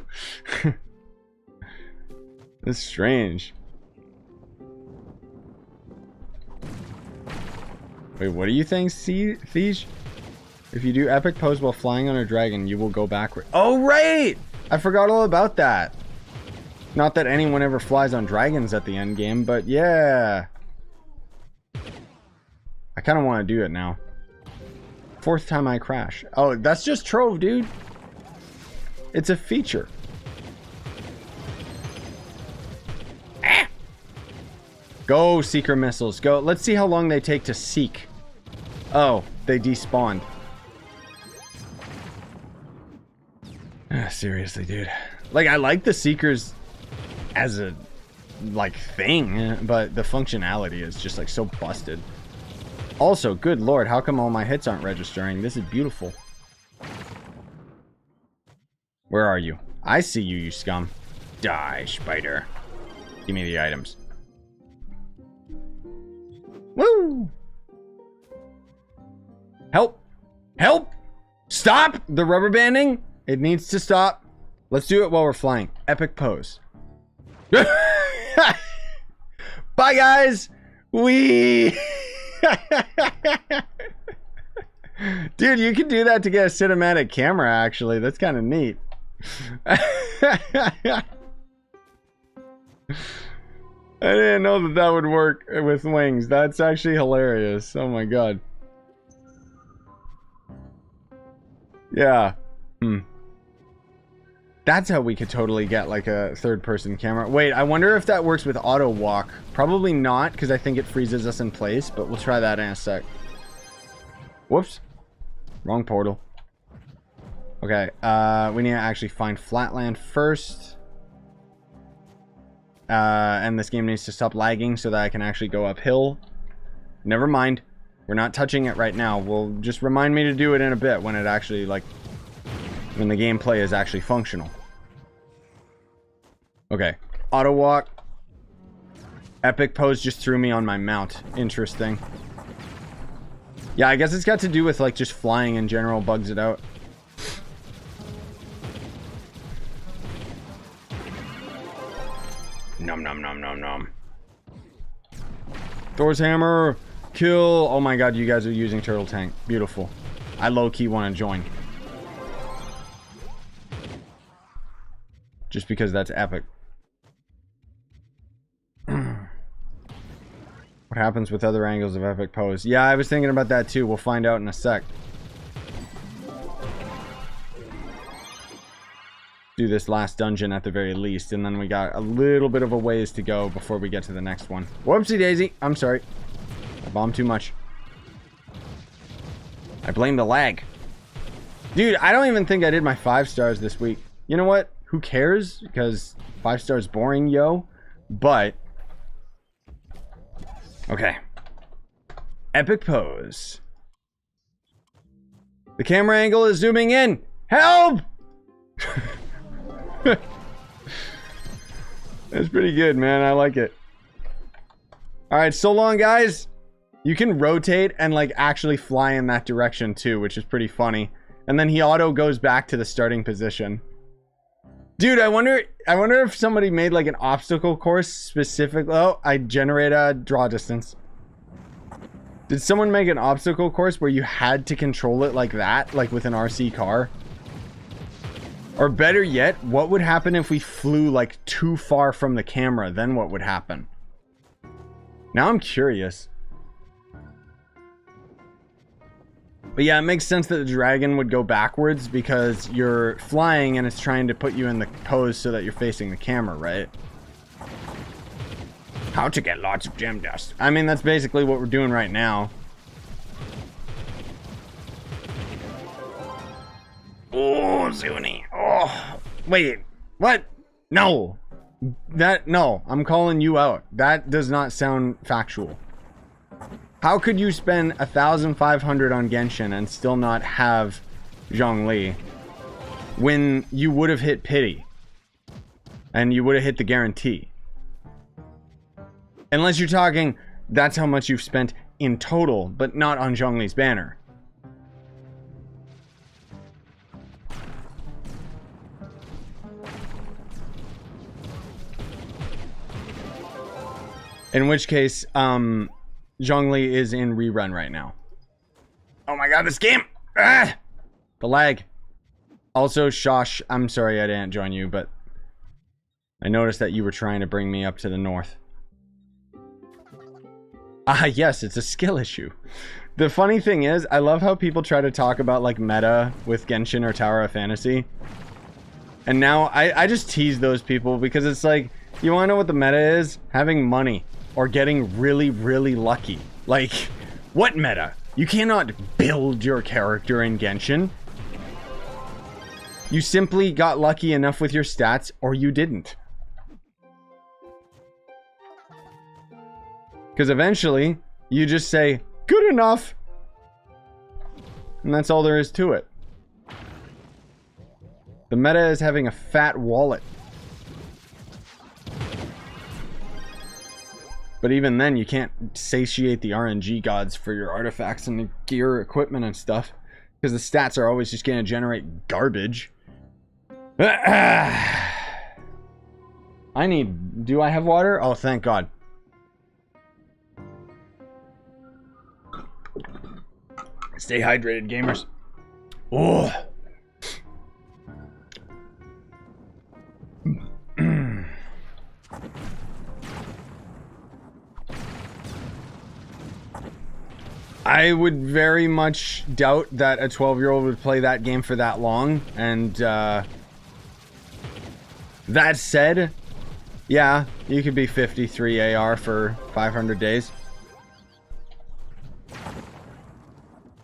That's strange. Wait, what are you saying, Siege? If you do epic pose while flying on a dragon, you will go backward. Oh, right! I forgot all about that. Not that anyone ever flies on dragons at the end game, but yeah. I kind of want to do it now. 4th time I crash. Oh, that's just Trove, dude. It's a feature. Ah! Go, Seeker missiles. Go. Let's see how long they take to seek. Oh, they despawned. Seriously, dude. Like, I like the Seekers as a, like, thing, but the functionality is just, like, so busted. Also, good lord, how come all my hits aren't registering? This is beautiful. Where are you? I see you, you scum. Die, spider. Give me the items. Woo! Help! Help! Stop the rubber banding! It needs to stop. Let's do it while we're flying. Epic pose. Bye, guys! We... Dude, you can do that to get a cinematic camera, actually. That's kind of neat. I didn't know that that would work with wings. That's actually hilarious. Oh my god. Yeah. That's how we could totally get like a third-person camera. Wait, I wonder if that works with auto walk. Probably not, because I think it freezes us in place, but we'll try that in a sec. Whoops. Wrong portal. Okay, we need to actually find flatland first. And this game needs to stop lagging so that I can actually go uphill. Never mind. We're not touching it right now. We'll just remind me to do it in a bit when it actually, like, when the gameplay is actually functional. Okay. Auto walk. Epic pose just threw me on my mount. Interesting. Yeah, I guess it's got to do with, like, just flying in general bugs it out. Nom nom nom nom nom. Thor's hammer. Kill. Oh my god, you guys are using turtle tank. Beautiful. I low-key want to join. Just because that's epic. What happens with other angles of epic pose? Yeah, I was thinking about that too. We'll find out in a sec. Do this last dungeon at the very least, and then we got a little bit of a ways to go before we get to the next one. Whoopsie daisy. I'm sorry. I bombed too much. I blame the lag. Dude, I don't even think I did my 5 stars this week. You know what? Who cares? Because 5 stars boring, yo. But okay. Epic pose. The camera angle is zooming in. Help! That's pretty good, man. I like it. Alright, so long, guys. You can rotate and, like, actually fly in that direction, too, which is pretty funny. And then he auto goes back to the starting position. Dude, I wonder if somebody made, like, an obstacle course specific. Oh, I generate a draw distance. Did someone make an obstacle course where you had to control it like that, like with an RC car? Or better yet, what would happen if we flew, like, too far from the camera? Then what would happen? Now I'm curious. But yeah, it makes sense that the dragon would go backwards because you're flying and it's trying to put you in the pose so that you're facing the camera, right? How to get lots of gem dust. I mean, that's basically what we're doing right now. Oh, Zuni. Oh, wait. What? No. No. I'm calling you out. That does not sound factual. How could you spend 1,500 on Genshin and still not have Zhongli when you would have hit pity and you would have hit the guarantee? Unless you're talking, that's how much you've spent in total, but not on Zhongli's banner. In which case, Zhongli is in rerun right now. Oh my god, this game! Ah! The lag. Also, Shosh, I'm sorry I didn't join you, but I noticed that you were trying to bring me up to the north. Ah, yes, it's a skill issue. The funny thing is, I love how people try to talk about, like, meta with Genshin or Tower of Fantasy. And now, I just tease those people because it's like, you wanna know what the meta is? Having money. Or getting really, really lucky. Like, what meta? You cannot build your character in Genshin. You simply got lucky enough with your stats, or you didn't. Because eventually, you just say, good enough. And that's all there is to it. The meta is having a fat wallet. But even then, you can't satiate the RNG gods for your artifacts and the gear, equipment, and stuff. Because the stats are always just going to generate garbage. I need... Do I have water? Oh, thank God. Stay hydrated, gamers. Oh. I would very much doubt that a 12-year-old would play that game for that long. And that said, yeah, you could be 53 AR for 500 days.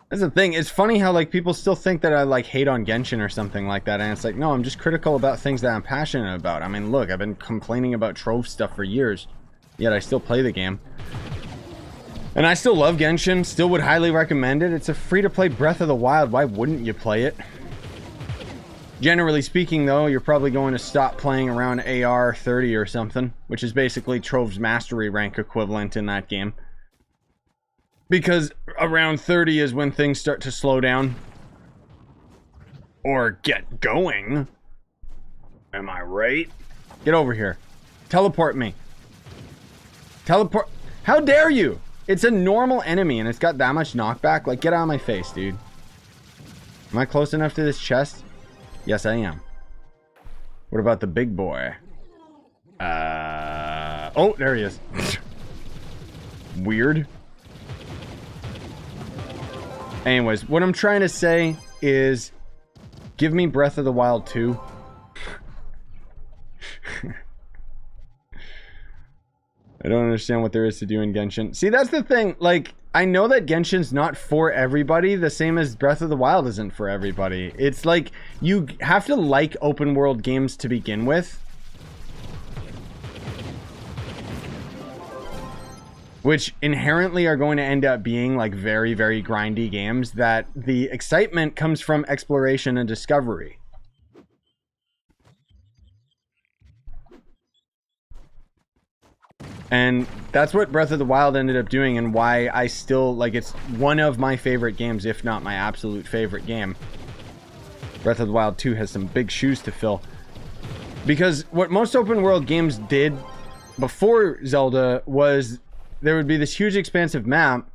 That's the thing. It's funny how, like, people still think that I, like, hate on Genshin or something like that. And it's like, no, I'm just critical about things that I'm passionate about. I mean, look, I've been complaining about Trove stuff for years. Yet I still play the game. And I still love Genshin, still would highly recommend it. It's a free-to-play Breath of the Wild. Why wouldn't you play it? Generally speaking, though, you're probably going to stop playing around AR 30 or something, which is basically Trove's mastery rank equivalent in that game. Because around 30 is when things start to slow down. Or get going. Am I right? Get over here. Teleport me. Teleport. How dare you? It's a normal enemy and it's got that much knockback. Like, get out of my face, dude. Am I close enough to this chest? Yes, I am. What about the big boy? Oh, there he is. Weird. Anyways, what I'm trying to say is, give me Breath of the Wild 2. I don't understand what there is to do in Genshin. See, that's the thing. Like, I know that Genshin's not for everybody, the same as Breath of the Wild isn't for everybody. It's like, you have to like open world games to begin with. Which inherently are going to end up being like very, very grindy games that the excitement comes from exploration and discovery. And that's what Breath of the Wild ended up doing, and why I still, like, it's one of my favorite games, if not my absolute favorite game. Breath of the Wild 2 has some big shoes to fill. Because what most open world games did before Zelda was there would be this huge expansive map,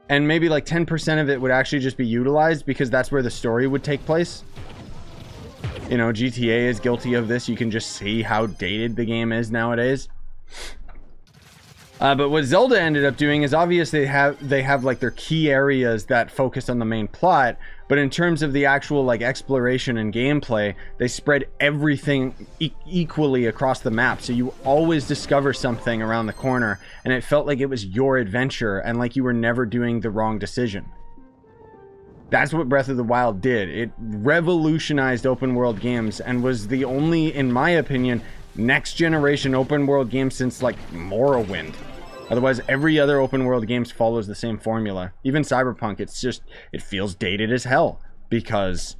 and maybe like 10% of it would actually just be utilized because that's where the story would take place. You know, GTA is guilty of this. You can just see how dated the game is nowadays. But what Zelda ended up doing is obviously they have like their key areas that focus on the main plot, but in terms of the actual like exploration and gameplay, they spread everything equally across the map, so you always discover something around the corner, and it felt like it was your adventure and like you were never doing the wrong decision. That's what Breath of the Wild did. It revolutionized open world games and was the only, in my opinion, next generation open world game since like Morrowind. Otherwise, every other open world game follows the same formula. Even Cyberpunk, it feels dated as hell because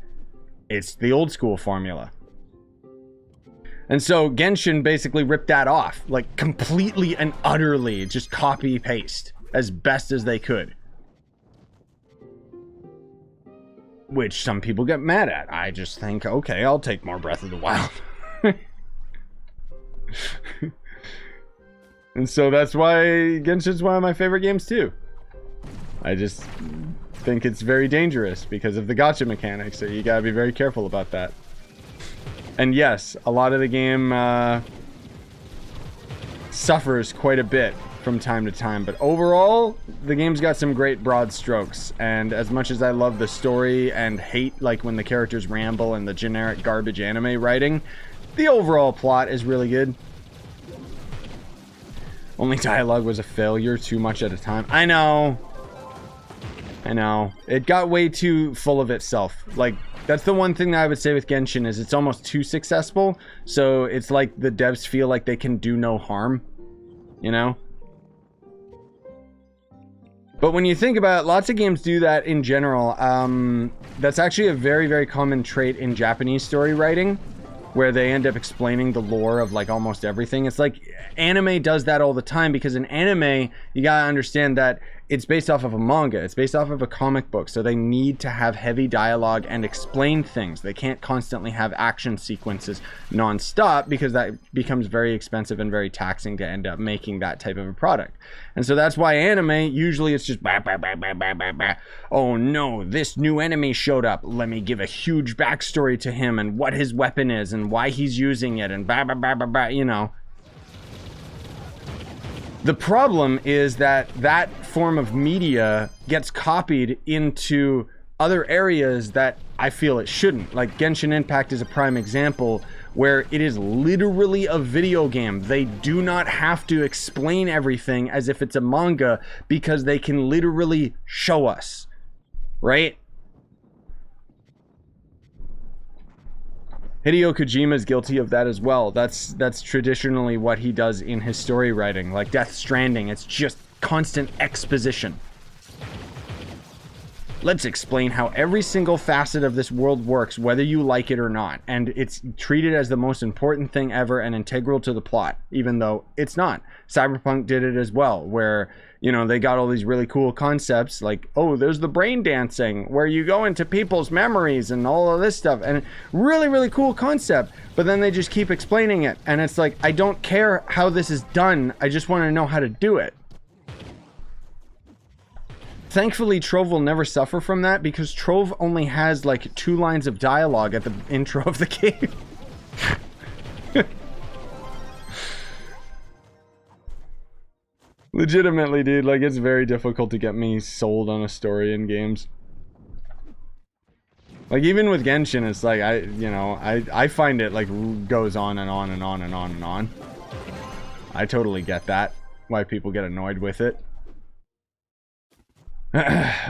it's the old school formula. And so Genshin basically ripped that off, like completely and utterly, just copy paste as best as they could. Which some people get mad at. I just think, okay, I'll take more Breath of the Wild. And so that's why Genshin's one of my favorite games too. I just think it's very dangerous because of the gacha mechanics, so you gotta be very careful about that. And yes, a lot of the game suffers quite a bit from time to time, but overall, the game's got some great broad strokes. And as much as I love the story and hate like when the characters ramble and the generic garbage anime writing, the overall plot is really good. Only dialogue was a failure, too much at a time. I know. It got way too full of itself. Like, that's the one thing that I would say with Genshin is it's almost too successful. So it's like the devs feel like they can do no harm, you know? But when you think about it, lots of games do that in general. That's actually a very, very common trait in Japanese story writing, where they end up explaining the lore of like almost everything. It's like anime does that all the time, because in anime, you gotta understand that it's based off of a manga. It's based off of a comic book. So they need to have heavy dialogue and explain things. They can't constantly have action sequences non-stop, because that becomes very expensive and very taxing to end up making that type of a product. And so that's why anime, usually it's just bah, bah, bah, bah, bah, bah, bah. Oh no, this new enemy showed up. Let me give a huge backstory to him and what his weapon is and why he's using it and bah, bah, bah, bah, bah, you know. The problem is that that form of media gets copied into other areas that I feel it shouldn't. Like Genshin Impact is a prime example where it is literally a video game. They do not have to explain everything as if it's a manga, because they can literally show us, right? Hideo Kojima is guilty of that as well. That's traditionally what he does in his story writing. Like Death Stranding, it's just constant exposition. Let's explain how every single facet of this world works, whether you like it or not. And it's treated as the most important thing ever and integral to the plot, even though it's not. Cyberpunk did it as well, where, you know, they got all these really cool concepts like, oh, there's the brain dancing, where you go into people's memories and all of this stuff. And really, really cool concept. But then they just keep explaining it. And it's like, I don't care how this is done. I just want to know how to do it. Thankfully, Trove will never suffer from that, because Trove only has like 2 lines of dialogue at the intro of the game. Legitimately, dude, like it's very difficult to get me sold on a story in games. Like even with Genshin, it's like I find it like goes on and on and on and on and on. I totally get that, why people get annoyed with it.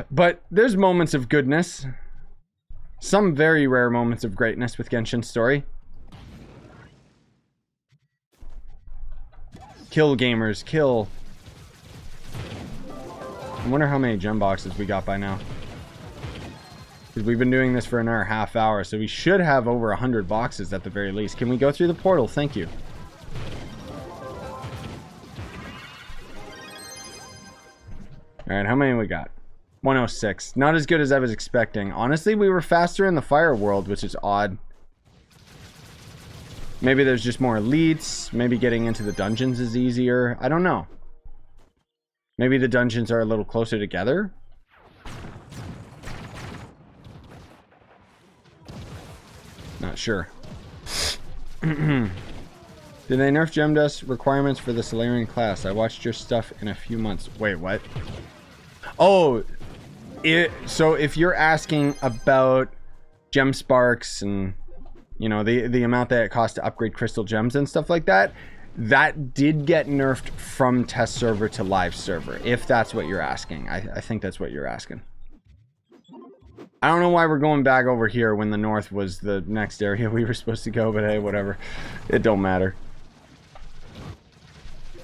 But there's moments of goodness. Some very rare moments of greatness with Genshin's story. Kill, gamers, kill. I wonder how many gem boxes we got by now. Because we've been doing this for another half hour, so we should have over 100 boxes at the very least. Can we go through the portal? Thank you. Alright, how many we got? 106. Not as good as I was expecting. Honestly, we were faster in the fire world, which is odd. Maybe there's just more elites. Maybe getting into the dungeons is easier. I don't know. Maybe the dungeons are a little closer together. Not sure. Did they nerf gem dust requirements for the Solarian class? I watched your stuff in a few months. Wait, what? Oh, so if you're asking about gem sparks and, you know, the amount that it costs to upgrade crystal gems and stuff like that, that did get nerfed from test server to live server, if that's what you're asking. I think that's what you're asking. I don't know why we're going back over here when the north was the next area we were supposed to go, but hey, whatever. It don't matter.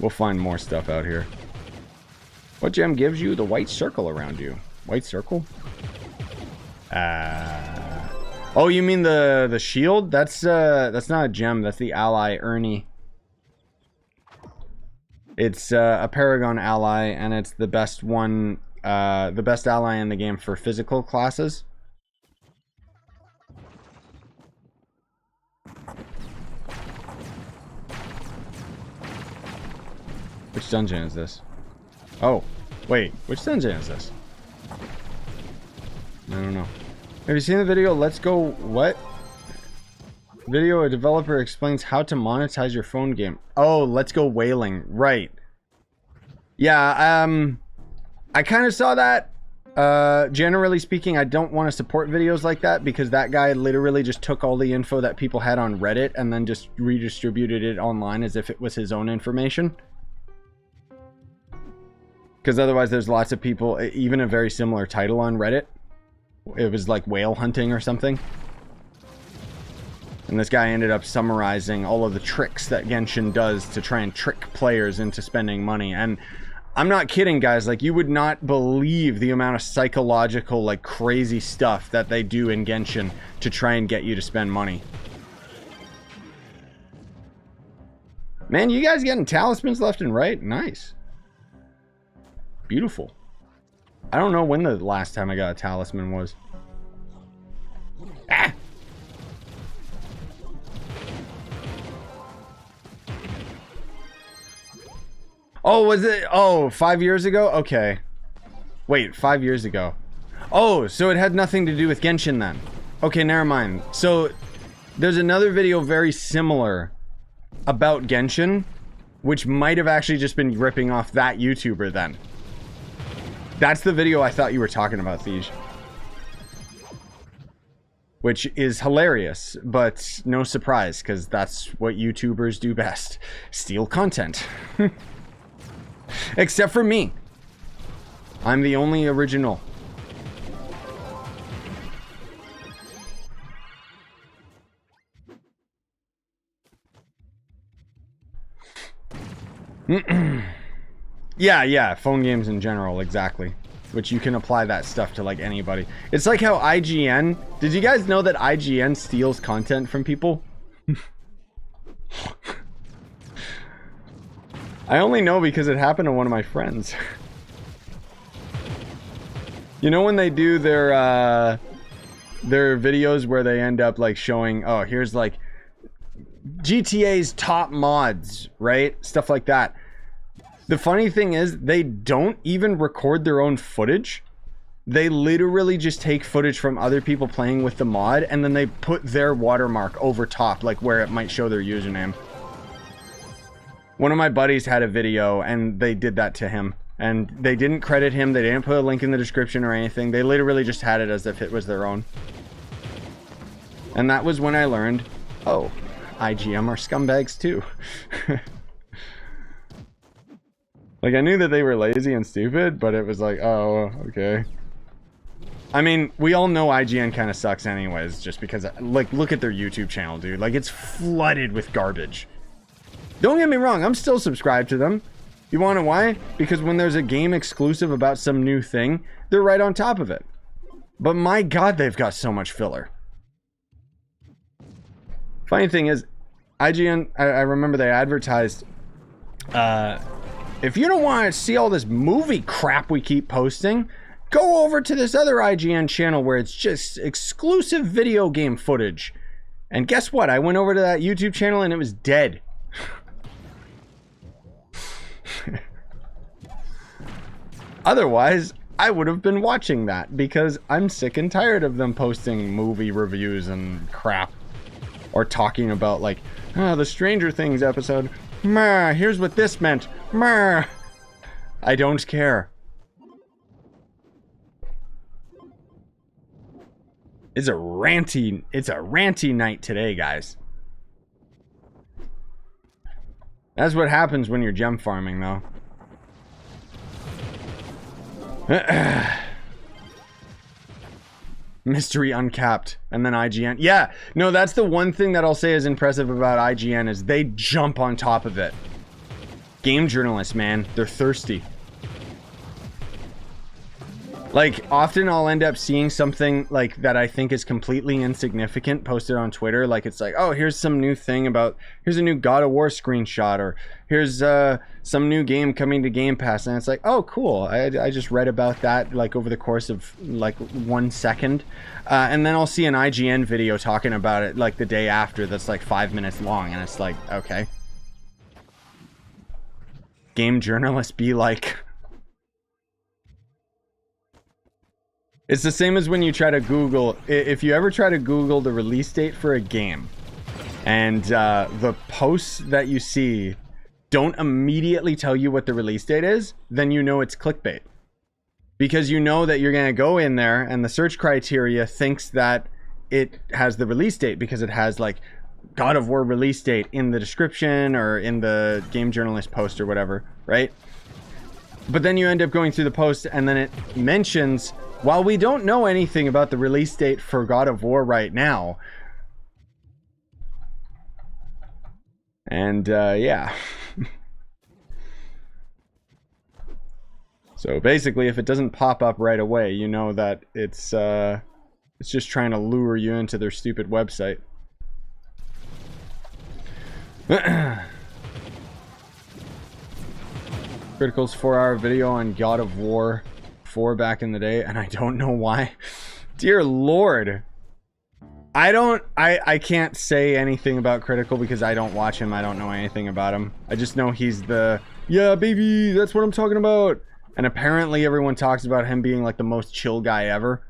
We'll find more stuff out here. What gem gives you the white circle around you? White circle? Oh, you mean the shield? That's not a gem. That's the ally Ernie. It's a Paragon ally, and it's the best one, the best ally in the game for physical classes. Which dungeon is this? Oh, wait, which dungeon is this? I don't know. Have you seen the video, Let's Go, what? Video, a developer explains how to monetize your phone game. Oh, Let's Go Whaling, right. Yeah, I kind of saw that. Generally speaking, I don't want to support videos like that because that guy literally just took all the info that people had on Reddit and then just redistributed it online as if it was his own information. Because otherwise there's lots of people, even a very similar title on Reddit. It was like whale hunting or something. And this guy ended up summarizing all of the tricks that Genshin does to try and trick players into spending money. And I'm not kidding, guys. Like, you would not believe the amount of psychological, like, crazy stuff that they do in Genshin to try and get you to spend money. Man, you guys getting talismans left and right? Nice. Beautiful. I don't know when the last time I got a talisman was. Ah! Oh, was it? Oh, 5 years ago? Okay. Wait, 5 years ago. Oh, so it had nothing to do with Genshin then. Okay, never mind. So, there's another video very similar about Genshin, which might have actually just been ripping off that YouTuber then. That's the video I thought you were talking about, Thiege. Which is hilarious, but no surprise, because that's what YouTubers do best. Steal content. Except for me. I'm the only original. Yeah, phone games in general, exactly. Which you can apply that stuff to like anybody. It's like how IGN, did you guys know that IGN steals content from people? I only know because it happened to one of my friends. You know when they do their videos where they end up like showing, oh, here's like GTA's top mods, right? Stuff like that. The funny thing is they don't even record their own footage. They literally just take footage from other people playing with the mod and then they put their watermark over top, like where it might show their username. One of my buddies had a video and they did that to him. And they didn't credit him, they didn't put a link in the description or anything. They literally just had it as if it was their own. And that was when I learned, oh, IGM are scumbags too. Like, I knew that they were lazy and stupid, but it was like, oh, okay. I mean, we all know IGN kind of sucks anyways, just because, like, look at their YouTube channel, dude. Like, it's flooded with garbage. Don't get me wrong, I'm still subscribed to them. You want to know why? Because when there's a game exclusive about some new thing, they're right on top of it. But my god, they've got so much filler. Funny thing is, IGN, I remember they advertised, if you don't want to see all this movie crap we keep posting, go over to this other IGN channel where it's just exclusive video game footage. And guess what? I went over to that YouTube channel and it was dead. Otherwise, I would have been watching that because I'm sick and tired of them posting movie reviews and crap. Or talking about like, the Stranger Things episode. Meh, here's what this meant. Meh. I don't care. It's a ranty night today, guys. That's what happens when you're gem farming, though. Mystery uncapped. And then IGN. Yeah, no, that's the one thing that I'll say is impressive about IGN is they jump on top of it. Game journalists, man. They're thirsty. Like, often I'll end up seeing something, like, that I think is completely insignificant posted on Twitter. Like, it's like, oh, here's some new thing about... Here's a new God of War screenshot. Or here's some new game coming to Game Pass. And it's like, oh, cool. I just read about that, like, over the course of, like, 1 second. And then I'll see an IGN video talking about it, like, the day after that's, like, 5 minutes long. And it's like, okay. Game journalists be like... It's the same as when you try to Google, if you ever try to Google the release date for a game, and the posts that you see don't immediately tell you what the release date is, then you know it's clickbait. Because you know that you're going to go in there, and the search criteria thinks that it has the release date, because it has, like, God of War release date in the description, or in the game journalist post, or whatever, right? But then you end up going through the post, and then it mentions... While we don't know anything about the release date for God of War right now, and yeah. So basically, if it doesn't pop up right away, you know that it's just trying to lure you into their stupid website. Critical's 4-hour video on God of War 4 back in the day, and I don't know why. Dear Lord. I can't say anything about Critical because I don't watch him. I don't know anything about him. I just know he's the, yeah, baby, that's what I'm talking about. And apparently everyone talks about him being like the most chill guy ever.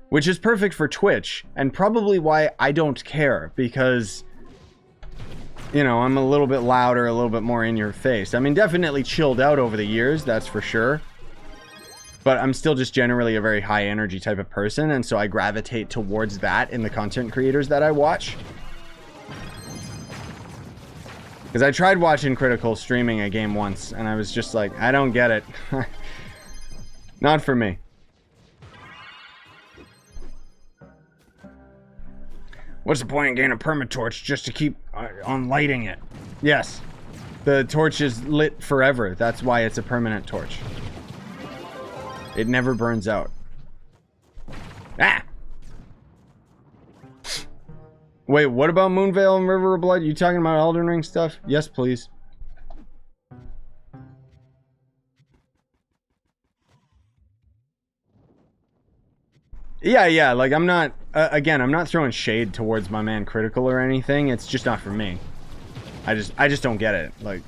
Which is perfect for Twitch, and probably why I don't care, because, you know, I'm a little bit louder, a little bit more in your face. I mean, definitely chilled out over the years, that's for sure. But I'm still just generally a very high energy type of person, and so I gravitate towards that in the content creators that I watch. Because I tried watching Critical streaming a game once, and I was just like, I don't get it. Not for me. What's the point in getting a permatorch just to keep on lighting it? Yes. The torch is lit forever. That's why it's a permanent torch. It never burns out. Ah! Wait, what about Moonveil and River of Blood? You talking about Elden Ring stuff? Yes, please. Yeah, like I'm not, again, I'm not throwing shade towards my man Critical or anything. It's just not for me. I just don't get it. Like,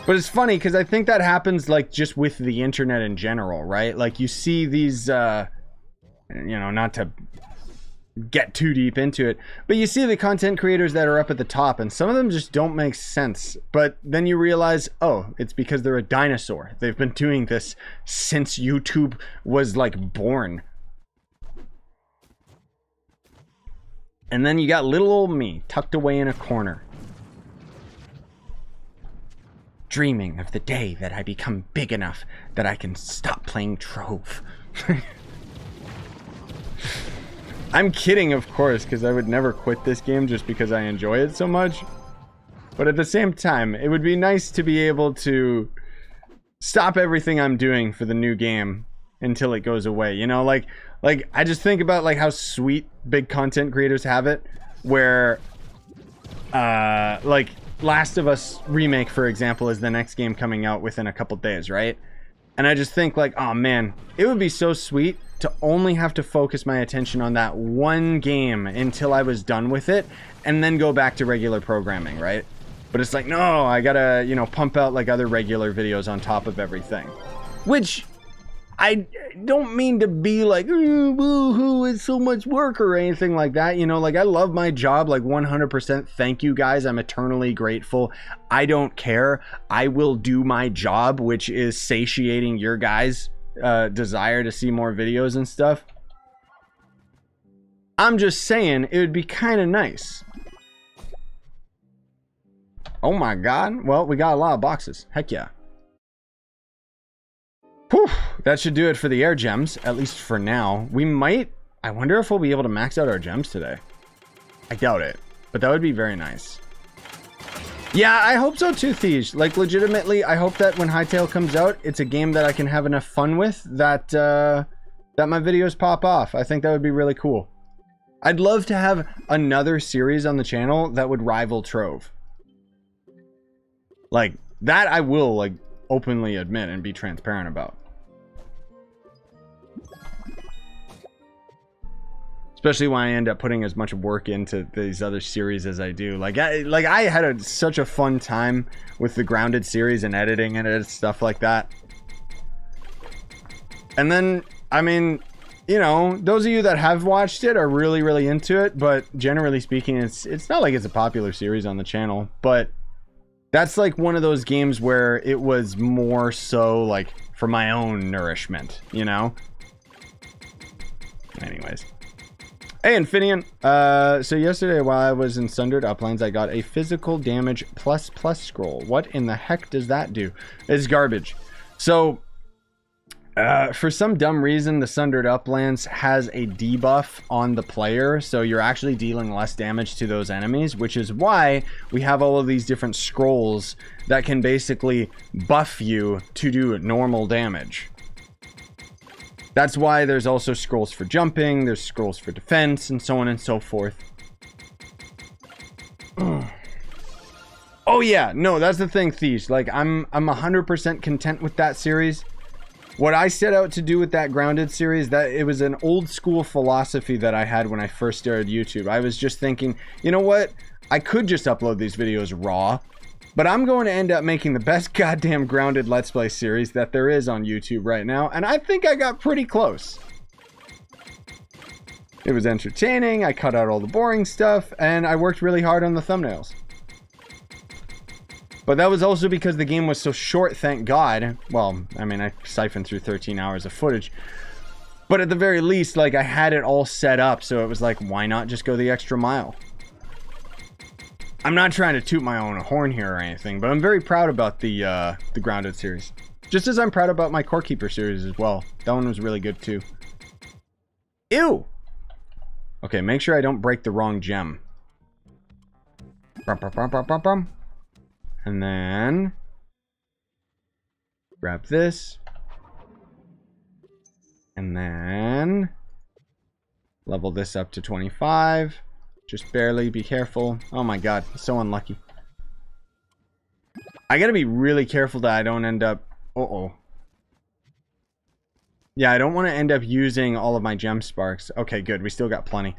but it's funny because I think that happens like just with the internet in general, right? Like you see these, you know, not to get too deep into it, but you see the content creators that are up at the top, and some of them just don't make sense. But then you realize, oh, it's because they're a dinosaur. They've been doing this since YouTube was like born. And then you got little old me tucked away in a corner, dreaming of the day that I become big enough that I can stop playing Trove. I'm kidding, of course, because I would never quit this game just because I enjoy it so much. But at the same time, it would be nice to be able to stop everything I'm doing for the new game until it goes away. You know, like I just think about like how sweet big content creators have it, where like Last of Us Remake, for example, is the next game coming out within a couple days, right? And I just think like, oh man, it would be so sweet to only have to focus my attention on that one game until I was done with it, and then go back to regular programming, right? But it's like, no, I gotta, you know, pump out like other regular videos on top of everything. Which, I don't mean to be like, boo-hoo, it's so much work or anything like that. You know, like I love my job, like 100%. Thank you guys. I'm eternally grateful. I don't care. I will do my job, which is satiating your guys' desire to see more videos and stuff. I'm just saying it would be kind of nice. Oh my god. Well, we got a lot of boxes. Heck yeah. Whew. that should do it for the air gems, at least for now. We might... I wonder if we'll be able to max out our gems today. I doubt it, but that would be very nice. Yeah, I hope so too, Thiege. Like, legitimately, I hope that when Hytale comes out, it's a game that I can have enough fun with that, that my videos pop off. I think that would be really cool. I'd love to have another series on the channel that would rival Trove. Like, that I will, like, openly admit and be transparent about. Especially when I end up putting as much work into these other series as I do. Like I had such a fun time with the Grounded series and editing it and stuff like that. And then, I mean, you know, those of you that have watched it are really, really into it. But generally speaking, it's not like it's a popular series on the channel. But that's like one of those games where it was more so like for my own nourishment, you know? Anyways. Hey, Infineon. So yesterday while I was in Sundered Uplands, I got a physical damage plus scroll. What in the heck does that do? It's garbage. So, for some dumb reason, the Sundered Uplands has a debuff on the player, so you're actually dealing less damage to those enemies, which is why we have all of these different scrolls that can basically buff you to do normal damage. That's why there's also scrolls for jumping, there's scrolls for defense, and so on and so forth. Oh yeah, no, that's the thing, Thieves. Like, I'm 100% content with that series. What I set out to do with that Grounded series, that it was an old school philosophy that I had when I first started YouTube. I was just thinking, you know what? I could just upload these videos raw, but I'm going to end up making the best goddamn Grounded Let's Play series that there is on YouTube right now, and I think I got pretty close. It was entertaining, I cut out all the boring stuff, and I worked really hard on the thumbnails. But that was also because the game was so short, thank God. Well, I mean, I siphoned through 13 hours of footage. But at the very least, like, I had it all set up, so it was like, why not just go the extra mile? I'm not trying to toot my own horn here or anything, but I'm very proud about the Grounded series. Just as I'm proud about my Core Keeper series as well. That one was really good too. Ew! Okay, make sure I don't break the wrong gem. And then grab this. And then level this up to 25. Just barely, be careful. Oh my god, so unlucky. I gotta be really careful that I don't end up... Uh-oh. Yeah, I don't want to end up using all of my gem sparks. Okay, good, we still got plenty.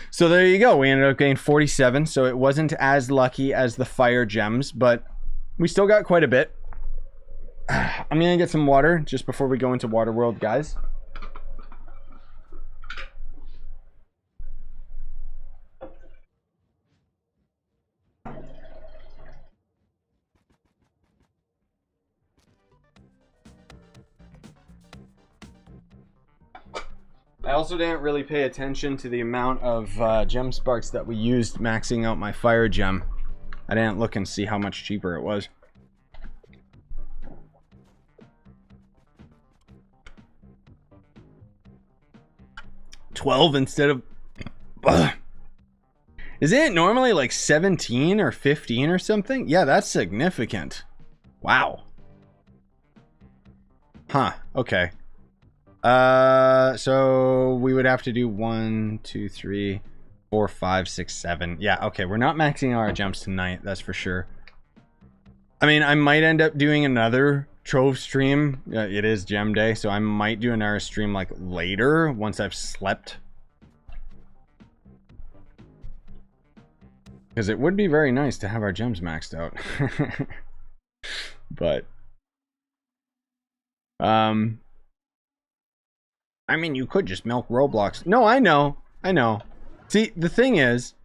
So there you go, we ended up getting 47, so it wasn't as lucky as the fire gems, but we still got quite a bit. I'm gonna get some water just before we go into Water World, guys. I also didn't really pay attention to the amount of gem sparks that we used maxing out my fire gem. I didn't look and see how much cheaper it was. $12 instead of... Ugh. Isn't it normally like 17 or 15 or something? Yeah, that's significant. Wow. Huh, okay. So we would have to do 1, 2, 3, 4, 5, 6, 7. Yeah, okay, we're not maxing our gems tonight, that's for sure. I mean, I might end up doing another Trove stream. It is gem day, so I might do another stream like later once I've slept. Because it would be very nice to have our gems maxed out. But I mean, you could just milk Roblox. No, I know. See, the thing is,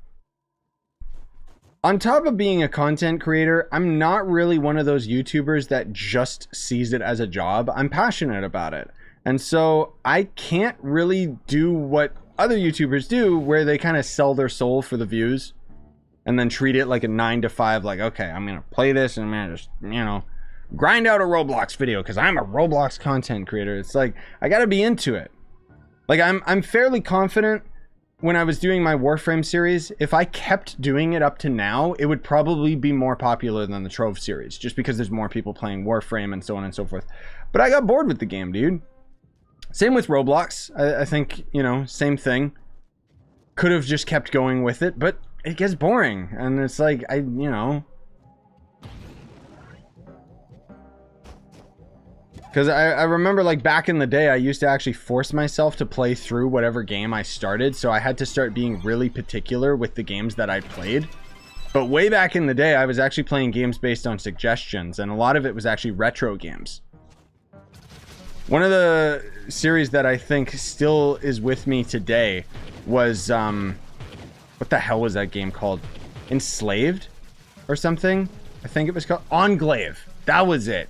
on top of being a content creator, I'm not really one of those YouTubers that just sees it as a job. I'm passionate about it. And so I can't really do what other YouTubers do, where they kind of sell their soul for the views and then treat it like a 9 to 5, like, okay, I'm going to play this and I'm going to just, you know, grind out a Roblox video because I'm a Roblox content creator. It's like, I gotta be into it. Like, I'm fairly confident when I was doing my Warframe series, if I kept doing it up to now, it would probably be more popular than the Trove series, just because there's more people playing Warframe and so on and so forth. But I got bored with the game, dude. Same with Roblox. I think, you know, same thing. Could have just kept going with it, but it gets boring. And it's like, you know... Because I remember, like, back in the day, I used to actually force myself to play through whatever game I started, so I had to start being really particular with the games that I played. But way back in the day, I was actually playing games based on suggestions, and a lot of it was actually retro games. One of the series that I think still is with me today was, what the hell was that game called? Enslaved? Or something? I think it was called Enclave. That was it.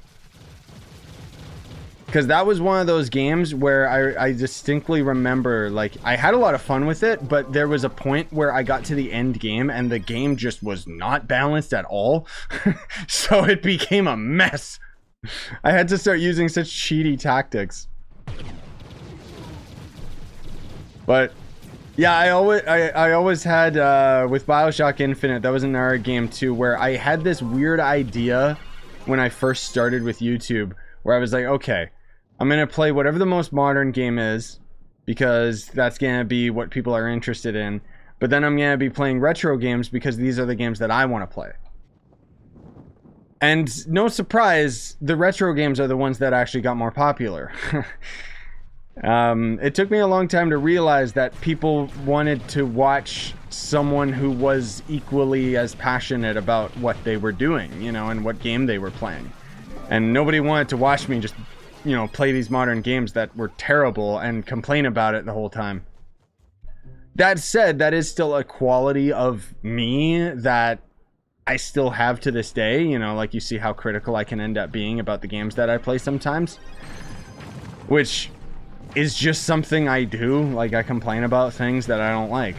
Because that was one of those games where I distinctly remember, like, I had a lot of fun with it, but there was a point where I got to the end game and the game just was not balanced at all. So it became a mess. I had to start using such cheaty tactics. But yeah, I always had with BioShock Infinite, that was another game too, where I had this weird idea when I first started with YouTube, where I was like, okay, I'm going to play whatever the most modern game is, because that's going to be what people are interested in. But then I'm going to be playing retro games because these are the games that I want to play. And no surprise, the retro games are the ones that actually got more popular. It took me a long time to realize that people wanted to watch someone who was equally as passionate about what they were doing, you know, and what game they were playing. And nobody wanted to watch me just, you know, play these modern games that were terrible and complain about it the whole time. That said, that is still a quality of me that I still have to this day. You know, like, you see how critical I can end up being about the games that I play sometimes. Which is just something I do. Like, I complain about things that I don't like.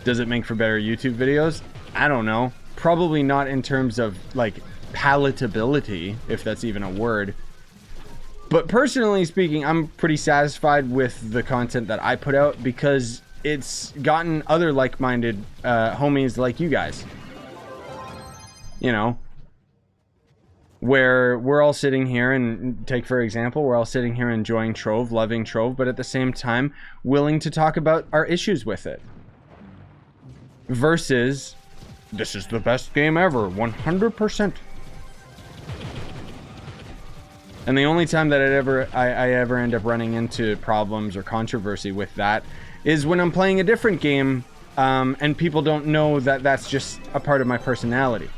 Does it make for better YouTube videos? I don't know. Probably not in terms of, like, palatability, if that's even a word. But personally speaking, I'm pretty satisfied with the content that I put out because it's gotten other like-minded homies like you guys. You know, where we're all sitting here, and take for example, we're all sitting here enjoying Trove, loving Trove, but at the same time willing to talk about our issues with it. Versus, this is the best game ever, 100%. And the only time that I ever end up running into problems or controversy with that is when I'm playing a different game, and people don't know that that's just a part of my personality.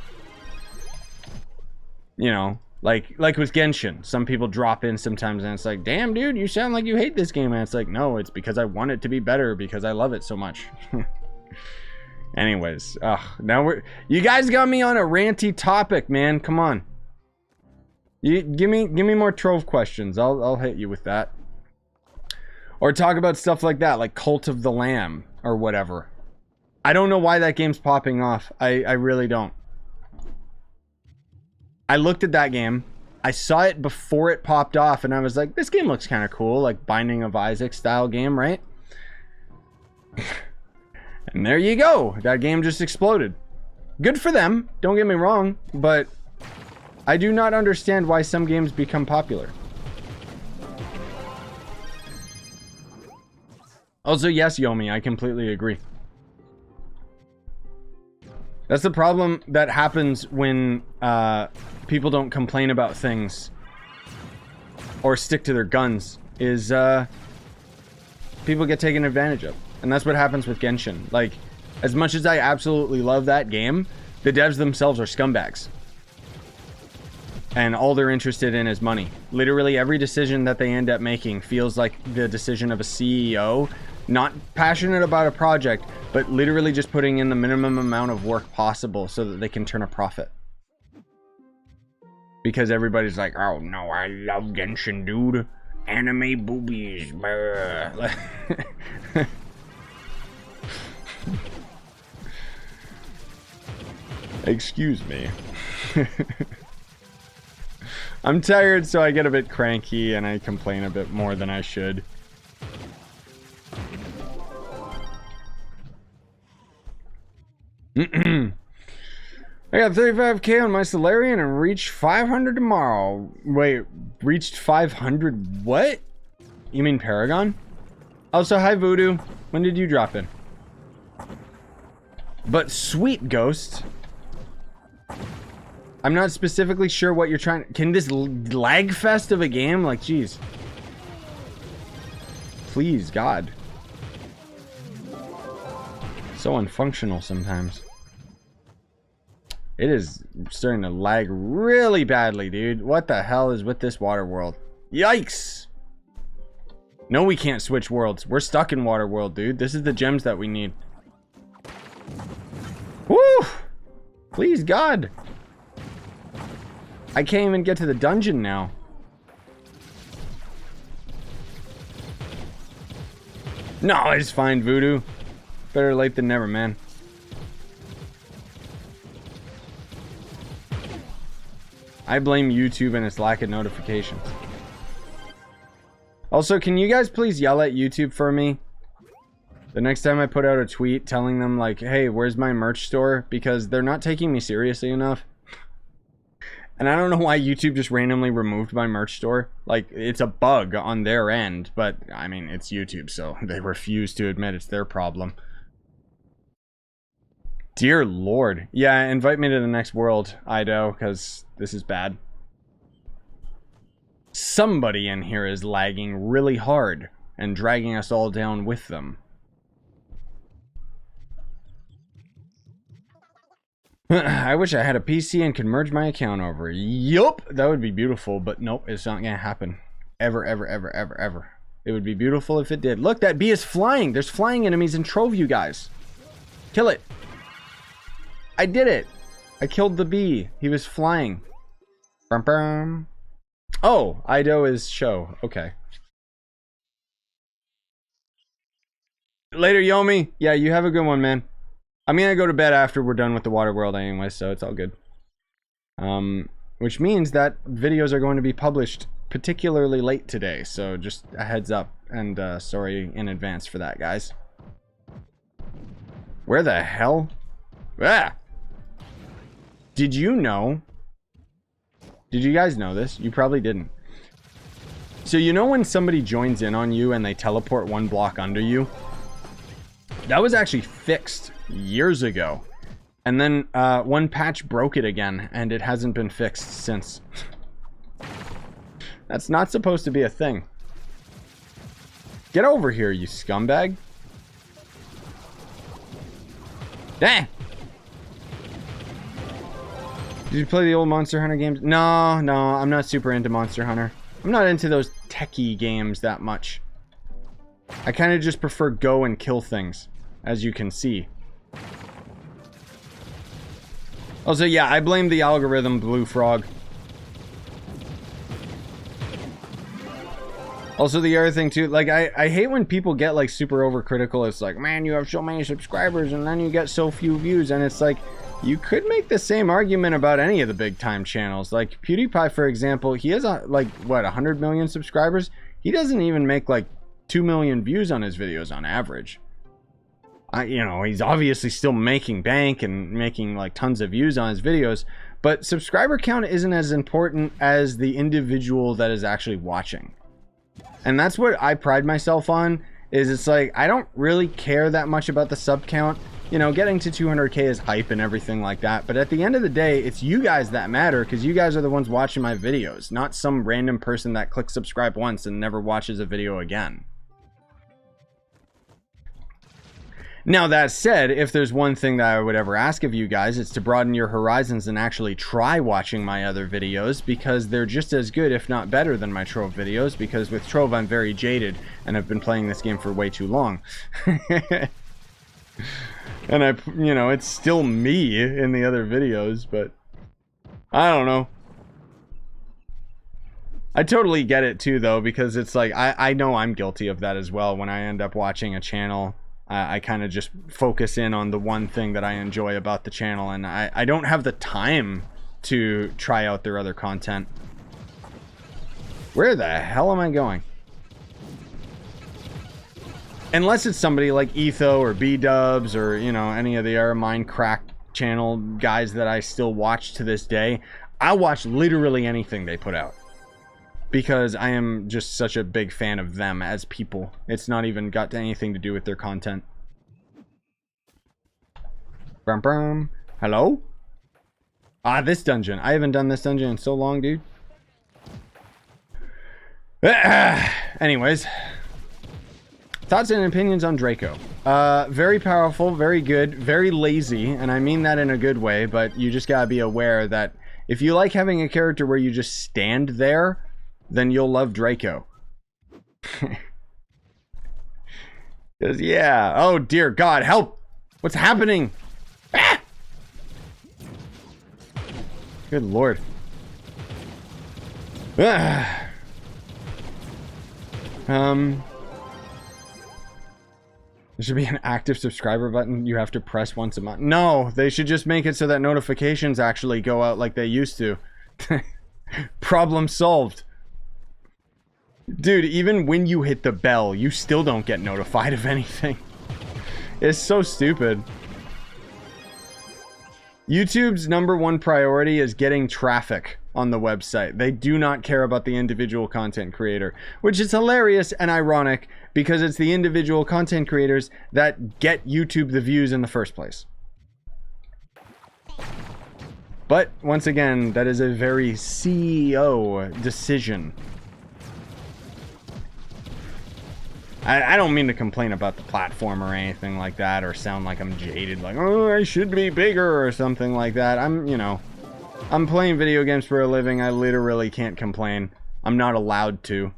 You know, like with Genshin, some people drop in sometimes and it's like, damn dude, you sound like you hate this game. And it's like, no, it's because I want it to be better because I love it so much. Anyways, now you guys got me on a ranty topic, man. Come on. You give me more Trove questions. I'll hit you with that. Or talk about stuff like that, like Cult of the Lamb or whatever. I don't know why that game's popping off. I really don't. I looked at that game. I saw it before it popped off, and I was like, this game looks kind of cool, like Binding of Isaac style game, right? And there you go. That game just exploded. Good for them. Don't get me wrong, but I do not understand why some games become popular. Also, yes, Yomi, I completely agree. That's the problem that happens when people don't complain about things or stick to their guns, is people get taken advantage of. And that's what happens with Genshin. Like, as much as I absolutely love that game, the devs themselves are scumbags. And all they're interested in is money. Literally every decision that they end up making feels like the decision of a CEO, not passionate about a project, but literally just putting in the minimum amount of work possible so that they can turn a profit. Because everybody's like, oh no, I love Genshin, dude. Anime boobies. Excuse me. I'm tired, so I get a bit cranky and I complain a bit more than I should. I got 35k on my Solarian and reached 500 tomorrow. Wait, reached 500 what? You mean Paragon? Also, hi Voodoo. When did you drop in? But sweet Ghost. I'm not specifically sure what you're trying. Can this lag fest of a game? Like, geez. Please, God. So unfunctional sometimes. It is starting to lag really badly, dude. What the hell is with this water world? Yikes! No, we can't switch worlds. We're stuck in water world, dude. This is the gems that we need. Woo! Please, God. I can't even get to the dungeon now. No, it's fine, Voodoo. Better late than never, man. I blame YouTube and its lack of notifications. Also, can you guys please yell at YouTube for me? The next time I put out a tweet telling them, like, hey, where's my merch store? Because they're not taking me seriously enough. And I don't know why YouTube just randomly removed my merch store. Like, it's a bug on their end. But, I mean, it's YouTube, so they refuse to admit it's their problem. Dear Lord. Yeah, invite me to the next world, Ido, because this is bad. Somebody in here is lagging really hard and dragging us all down with them. I wish I had a PC and could merge my account over. Yup, that would be beautiful, but nope, it's not gonna happen. Ever, ever, ever, ever, ever. It would be beautiful if it did. Look, that bee is flying. There's flying enemies in Trove, you guys. Kill it. I did it. I killed the bee. He was flying. Bum, bum. Oh, Ido is show. Okay. Later, Yomi. Yeah, you have a good one, man. I'm gonna go to bed after we're done with the water world anyway, so it's all good. Which means that videos are going to be published particularly late today, so just a heads up, and sorry in advance for that, guys. Where the hell? Ah! Did you know? Did you guys know this? You probably didn't. So you know when somebody joins in on you and they teleport one block under you? That was actually fixed years ago. And then one patch broke it again, and it hasn't been fixed since. That's not supposed to be a thing. Get over here, you scumbag. Dang! Did you play the old Monster Hunter games? No, I'm not super into Monster Hunter. I'm not into those techie games that much. I kind of just prefer go and kill things, as you can see. Also, yeah, I blame the algorithm, Blue Frog. Also, the other thing, too, like, I hate when people get, like, super overcritical. It's like, man, you have so many subscribers, and then you get so few views, and it's like, you could make the same argument about any of the big-time channels. Like, PewDiePie, for example, he has, like, what, 100 million subscribers? He doesn't even make, like, 2 million views on his videos on average. You know, he's obviously still making bank and making, like, tons of views on his videos, but subscriber count isn't as important as the individual that is actually watching. And that's what I pride myself on, is it's like, I don't really care that much about the sub count. You know, getting to 200k is hype and everything like that, but at the end of the day, it's you guys that matter, because you guys are the ones watching my videos, not some random person that clicks subscribe once and never watches a video again. Now, that said, if there's one thing that I would ever ask of you guys, it's to broaden your horizons and actually try watching my other videos, because they're just as good, if not better, than my Trove videos, because with Trove I'm very jaded and I've been playing this game for way too long. And you know, it's still me in the other videos, but I don't know. I totally get it too, though, because it's like, I know I'm guilty of that as well. When I end up watching a channel, I kind of just focus in on the one thing that I enjoy about the channel, and I don't have the time to try out their other content. Where the hell am I going? Unless it's somebody like Etho or B-Dubs or, you know, any of the other Minecraft channel guys that I still watch to this day, I watch literally anything they put out. Because I am just such a big fan of them as people. It's not even got anything to do with their content. Brum, brum. Hello? Ah, this dungeon. I haven't done this dungeon in so long, dude. Anyways. Thoughts and opinions on Draco. Very powerful, very good, very lazy, and I mean that in a good way, but you just gotta be aware that if you like having a character where you just stand there, then you'll love Draco. Because, yeah. Oh, dear God, help! What's happening? Ah! Good Lord. Ah. There should be an active subscriber button you have to press once a month. No, they should just make it so that notifications actually go out like they used to. Problem solved. Dude, even when you hit the bell, you still don't get notified of anything. It's so stupid. YouTube's #1 priority is getting traffic on the website. They do not care about the individual content creator, which is hilarious and ironic because it's the individual content creators that get YouTube the views in the first place. But once again, that is a very CEO decision. I don't mean to complain about the platform or anything like that, or sound like I'm jaded, like, oh, I should be bigger or something like that. You know, I'm playing video games for a living. I literally can't complain. I'm not allowed to.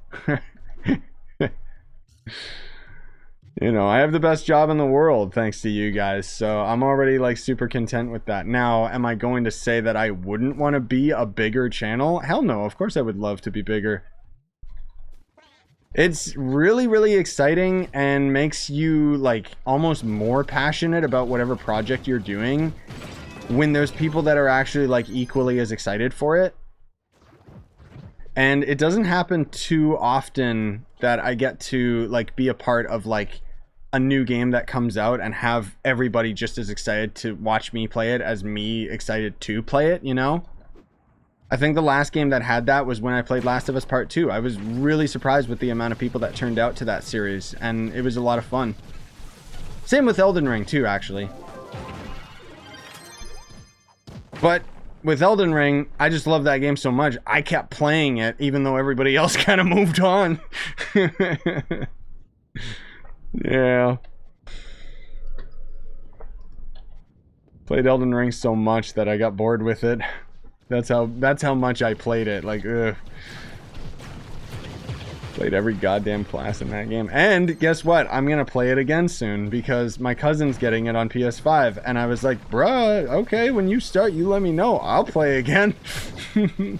You know, I have the best job in the world thanks to you guys, so I'm already like super content with that. Now, am I going to say that I wouldn't want to be a bigger channel? Hell no, of course I would love to be bigger. It's really, really exciting and makes you like almost more passionate about whatever project you're doing when there's people that are actually like equally as excited for it. And it doesn't happen too often that I get to like be a part of like a new game that comes out and have everybody just as excited to watch me play it as me excited to play it, you know? I think the last game that had that was when I played Last of Us Part 2. I was really surprised with the amount of people that turned out to that series, and it was a lot of fun. Same with Elden Ring too, actually. But with Elden Ring, I just love that game so much, I kept playing it even though everybody else kind of moved on. Yeah. Played Elden Ring so much that I got bored with it. That's how much I played it. Like, ugh. Played every goddamn class in that game. And guess what? I'm gonna play it again soon because my cousin's getting it on PS5. And I was like, bruh, okay, when you start, you let me know. I'll play again. I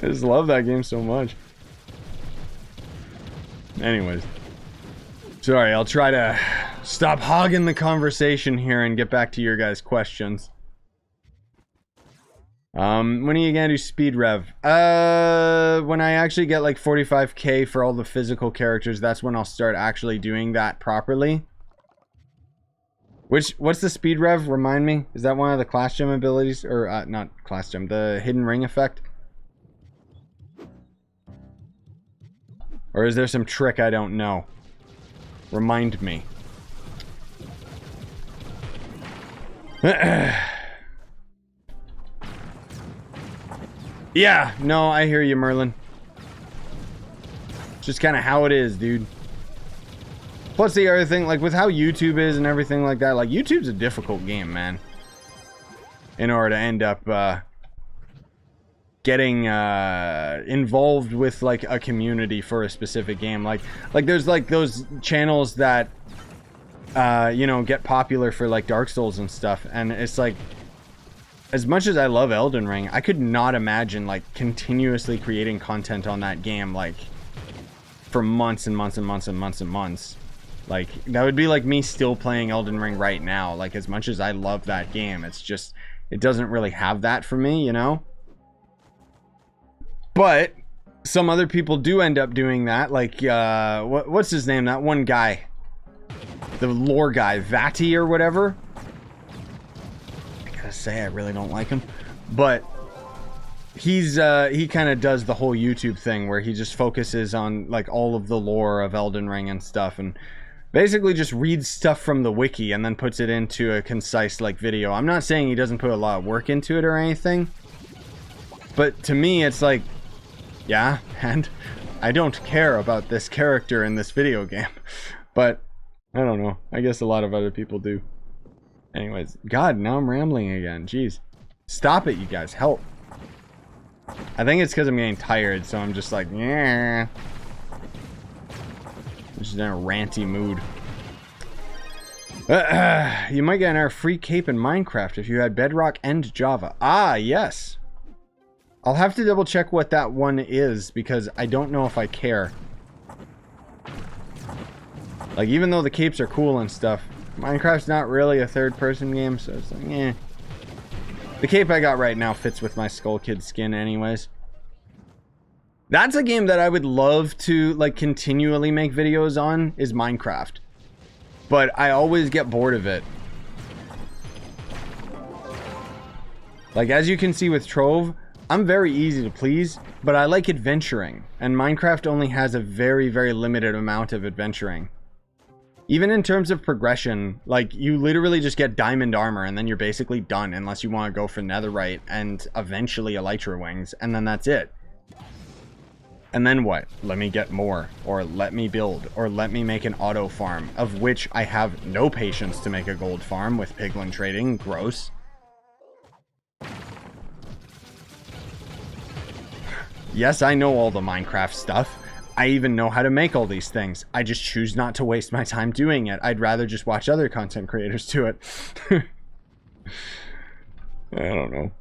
just love that game so much. Anyways. Sorry, I'll try to stop hogging the conversation here and get back to your guys' questions. When are you gonna do speed rev? When I actually get like 45k for all the physical characters, that's when I'll start actually doing that properly. What's the speed rev? Remind me. Is that one of the class gem abilities? Or, not class gem, the hidden ring effect? Or is there some trick I don't know? Remind me. Yeah, no, I hear you, Merlin. It's just kind of how it is, dude. Plus the other thing, like with how YouTube is and everything like that, like YouTube's a difficult game, man. In order to end up getting involved with like a community for a specific game. Like there's like those channels that you know, get popular for like Dark Souls and stuff, and it's like, as much as I love Elden Ring, I could not imagine like continuously creating content on that game like for months and months and months and months and months. Like that would be like me still playing Elden Ring right now. Like as much as I love that game, it's just, it doesn't really have that for me, you know? But some other people do end up doing that. Like, what's his name? That one guy. The lore guy. Vati or whatever. I gotta say, I really don't like him. But he's, he kind of does the whole YouTube thing where he just focuses on, like, all of the lore of Elden Ring and stuff. And basically just reads stuff from the wiki and then puts it into a concise, like, video. I'm not saying he doesn't put a lot of work into it or anything. But to me, it's like, yeah, and I don't care about this character in this video game. But, I don't know. I guess a lot of other people do. Anyways, God, now I'm rambling again. Jeez. Stop it, you guys. Help. I think it's because I'm getting tired, so I'm just like, yeah. I'm just in a ranty mood. You might get our free cape in Minecraft if you had Bedrock and Java. Ah, yes. I'll have to double check what that one is because I don't know if I care. Like, even though the capes are cool and stuff, Minecraft's not really a third-person game, so it's like, eh. The cape I got right now fits with my Skull Kid skin anyways. That's a game that I would love to, like, continually make videos on, is Minecraft. But I always get bored of it. Like, as you can see with Trove, I'm very easy to please, but I like adventuring. And Minecraft only has a very, very limited amount of adventuring. Even in terms of progression, like, you literally just get diamond armor and then you're basically done unless you want to go for netherite and eventually elytra wings, and then that's it. And then what? Let me get more, or let me build, or let me make an auto farm, of which I have no patience to make a gold farm with piglin trading. Gross. Yes, I know all the Minecraft stuff. I even know how to make all these things. I just choose not to waste my time doing it. I'd rather just watch other content creators do it. I don't know.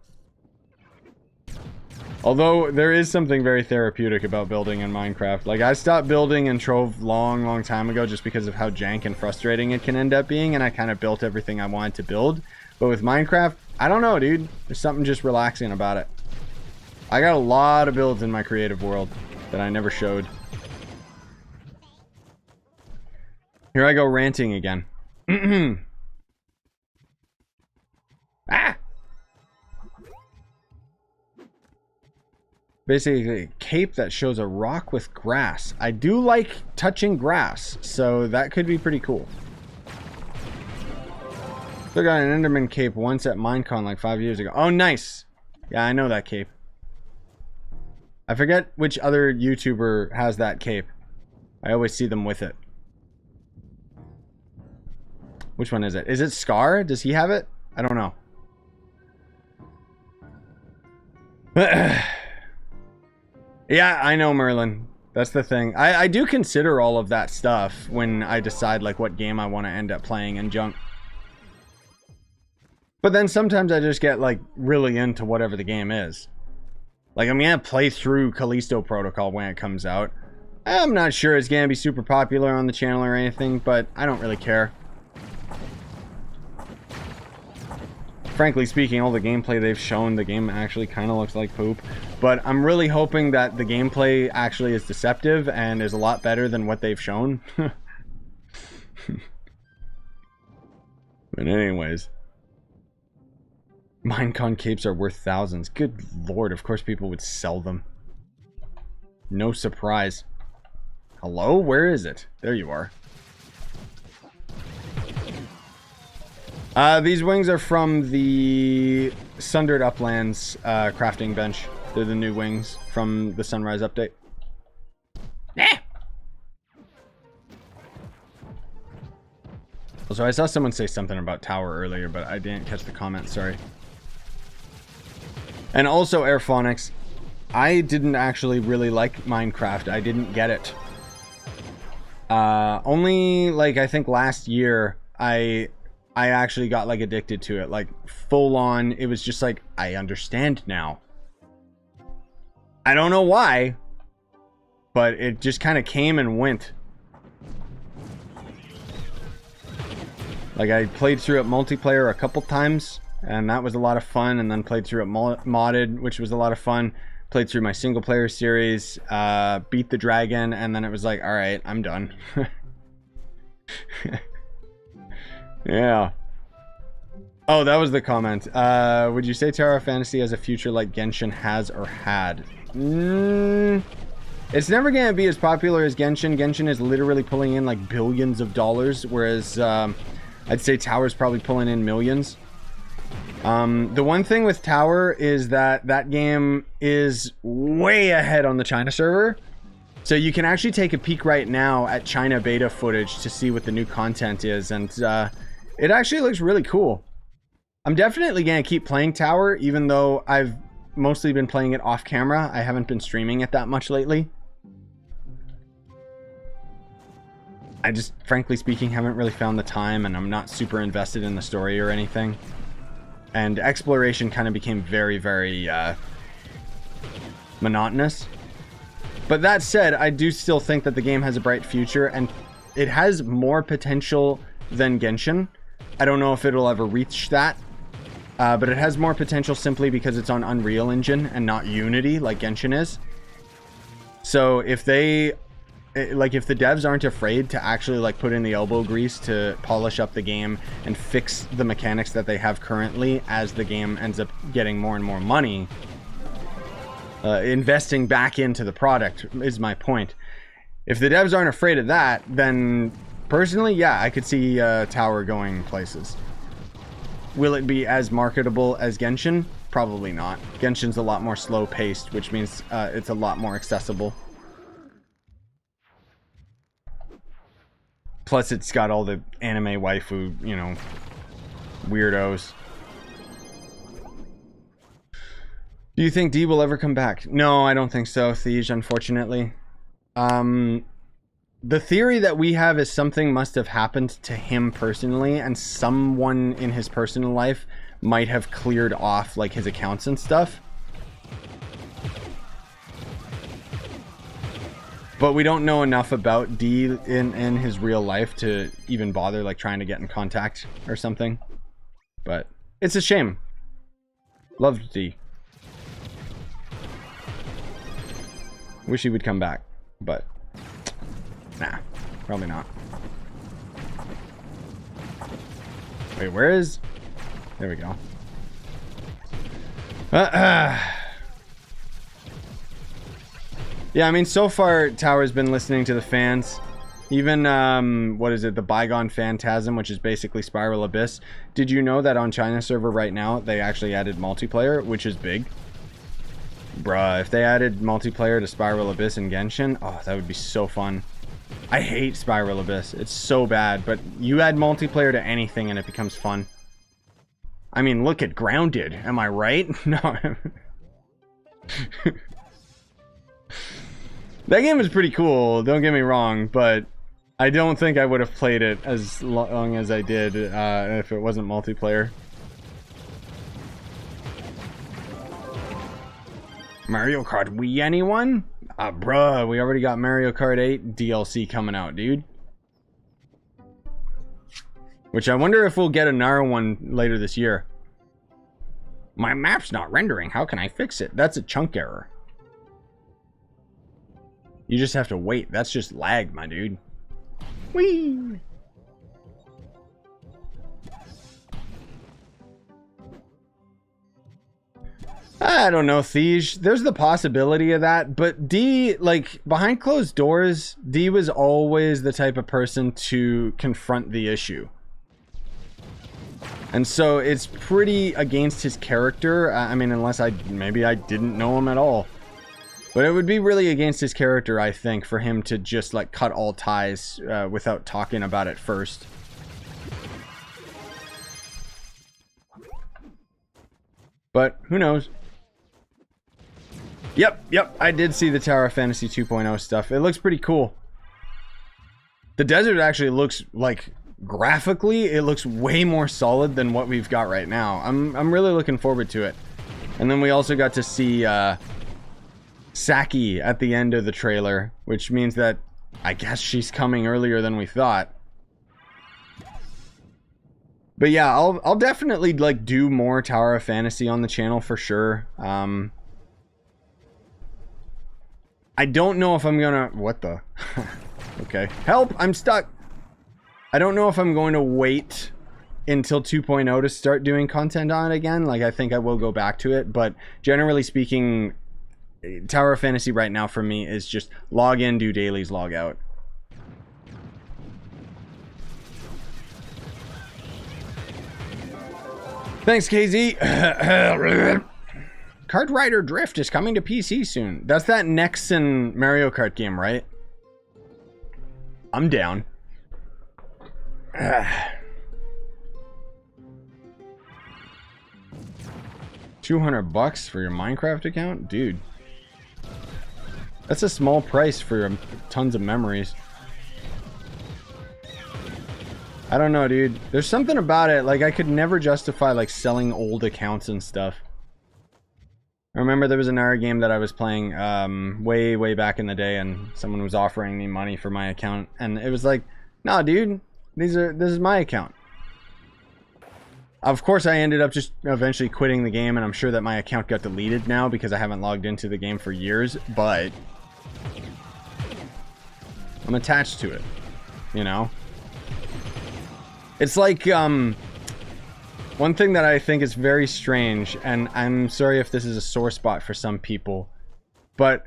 Although, there is something very therapeutic about building in Minecraft. Like, I stopped building in Trove long time ago just because of how jank and frustrating it can end up being, and I kind of built everything I wanted to build. But with Minecraft, I don't know, dude. There's something just relaxing about it. I got a lot of builds in my creative world that I never showed. Here I go ranting again. Ah! Basically, a cape that shows a rock with grass. I do like touching grass, so that could be pretty cool. Still got an Enderman cape once at Minecon like 5 years ago. Oh, nice! Yeah, I know that cape. I forget which other YouTuber has that cape. I always see them with it. Which one is it? Is it Scar? Does he have it? I don't know. Yeah, I know, Merlin. That's the thing. I do consider all of that stuff when I decide like what game I want to end up playing and junk. But then sometimes I just get like really into whatever the game is. Like, I'm gonna play through Callisto Protocol when it comes out. I'm not sure it's gonna be super popular on the channel or anything, but I don't really care. Frankly speaking, all the gameplay they've shown, the game actually kind of looks like poop. But I'm really hoping that the gameplay actually is deceptive and is a lot better than what they've shown. But anyways. Minecon capes are worth thousands. Good lord, of course people would sell them. No surprise. Hello? Where is it? There you are. These wings are from the Sundered Uplands crafting bench. They're the new wings from the Sunrise update. Eh! Also, I saw someone say something about tower earlier, but I didn't catch the comment, sorry. And also, Airphonics, I didn't actually really like Minecraft. I didn't get it. Only, like, I think last year, I actually got, like, addicted to it. Like, full on, it was just like, I understand now. I don't know why, but it just kind of came and went. Like, I played through it multiplayer a couple times, and that was a lot of fun, and then played through it modded, which was a lot of fun. played through my single player series, beat the dragon, and then it was like, all right, I'm done. Yeah. Oh, that was the comment. Would you say Tower of Fantasy has a future like Genshin has or had? It's never going to be as popular as Genshin. Genshin is literally pulling in like billions of dollars, whereas I'd say Tower's probably pulling in millions. The one thing with Tower is that that game is way ahead on the China server. So you can actually take a peek right now at China beta footage to see what the new content is. And it actually looks really cool. I'm definitely going to keep playing Tower, even though I've mostly been playing it off camera. I haven't been streaming it that much lately. I just, frankly speaking, haven't really found the time, and I'm not super invested in the story or anything. And exploration kind of became very, very monotonous. But that said, I do still think that the game has a bright future, and it has more potential than Genshin. I don't know if it'll ever reach that, but it has more potential simply because it's on Unreal Engine and not Unity like Genshin is. So if they, like, if the devs aren't afraid to actually like put in the elbow grease to polish up the game and fix the mechanics that they have currently as the game ends up getting more and more money, investing back into the product is my point. If the devs aren't afraid of that, then personally, yeah, I could see Tower going places. Will it be as marketable as Genshin? Probably not. Genshin's a lot more slow paced, which means it's a lot more accessible. Plus, it's got all the anime waifu, you know, weirdos. Do you think D will ever come back? No, I don't think so, Thiege, unfortunately. The theory that we have is something must have happened to him personally, and someone in his personal life might have cleared off, like, his accounts and stuff. But we don't know enough about D in his real life to even bother, like, trying to get in contact or something. But it's a shame. Loved D. Wish he would come back, but nah, probably not. Wait, where is... There we go. Yeah, I mean, so far, Tower's been listening to the fans. Even, what is it, the Bygone Phantasm, which is basically Spiral Abyss. Did you know that on China server right now, they actually added multiplayer, which is big? Bruh, if they added multiplayer to Spiral Abyss and Genshin, oh, that would be so fun. I hate Spiral Abyss. It's so bad, but you add multiplayer to anything and it becomes fun. I mean, look at Grounded. Am I right? No. That game is pretty cool, don't get me wrong, but I don't think I would have played it as long as I did if it wasn't multiplayer. Mario Kart Wii, anyone? Bruh, we already got Mario Kart 8 DLC coming out, dude. Which I wonder if we'll get another one later this year. My map's not rendering, how can I fix it? That's a chunk error. You just have to wait, that's just lag, my dude. Whee! I don't know, Thiege. There's the possibility of that, but D, like, behind closed doors, D was always the type of person to confront the issue. And so it's pretty against his character. I mean, unless maybe I didn't know him at all. But it would be really against his character, I think, for him to just, like, cut all ties without talking about it first. But who knows? Yep, I did see the Tower of Fantasy 2.0 stuff. It looks pretty cool. The desert actually looks, like, graphically, it looks way more solid than what we've got right now. I'm really looking forward to it. And then we also got to see Saki at the end of the trailer, which means that I guess she's coming earlier than we thought. But yeah, I'll definitely, like, do more Tower of Fantasy on the channel for sure. I don't know if I'm gonna... What the... Okay. Help! I'm stuck! I don't know if I'm going to wait until 2.0 to start doing content on it again. Like, I think I will go back to it. But generally speaking, Tower of Fantasy right now for me is just log in, do dailies, log out. Thanks, KZ. Kart Rider Drift is coming to PC soon. That's that Nexon Mario Kart game, right? I'm down. 200 bucks for your Minecraft account? Dude. That's a small price for tons of memories. I don't know, dude. There's something about it. Like, I could never justify, like, selling old accounts and stuff. I remember there was another game that I was playing way back in the day, and someone was offering me money for my account, and it was like, nah, dude, this is my account. Of course, I ended up just eventually quitting the game, and I'm sure that my account got deleted now because I haven't logged into the game for years, but I'm attached to it, you know? It's like, one thing that I think is very strange, and I'm sorry if this is a sore spot for some people, but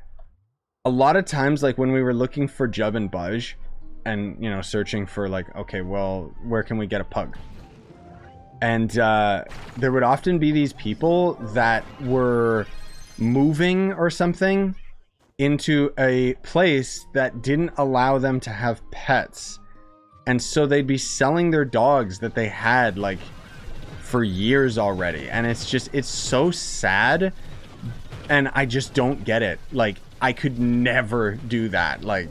a lot of times, like, when we were looking for Jub and Buzz, and, you know, searching for, like, okay, well, where can we get a pug? And there would often be these people that were moving or something into a place that didn't allow them to have pets. And so they'd be selling their dogs that they had, like, for years already. And it's just, it's so sad. And I just don't get it. Like, I could never do that. Like,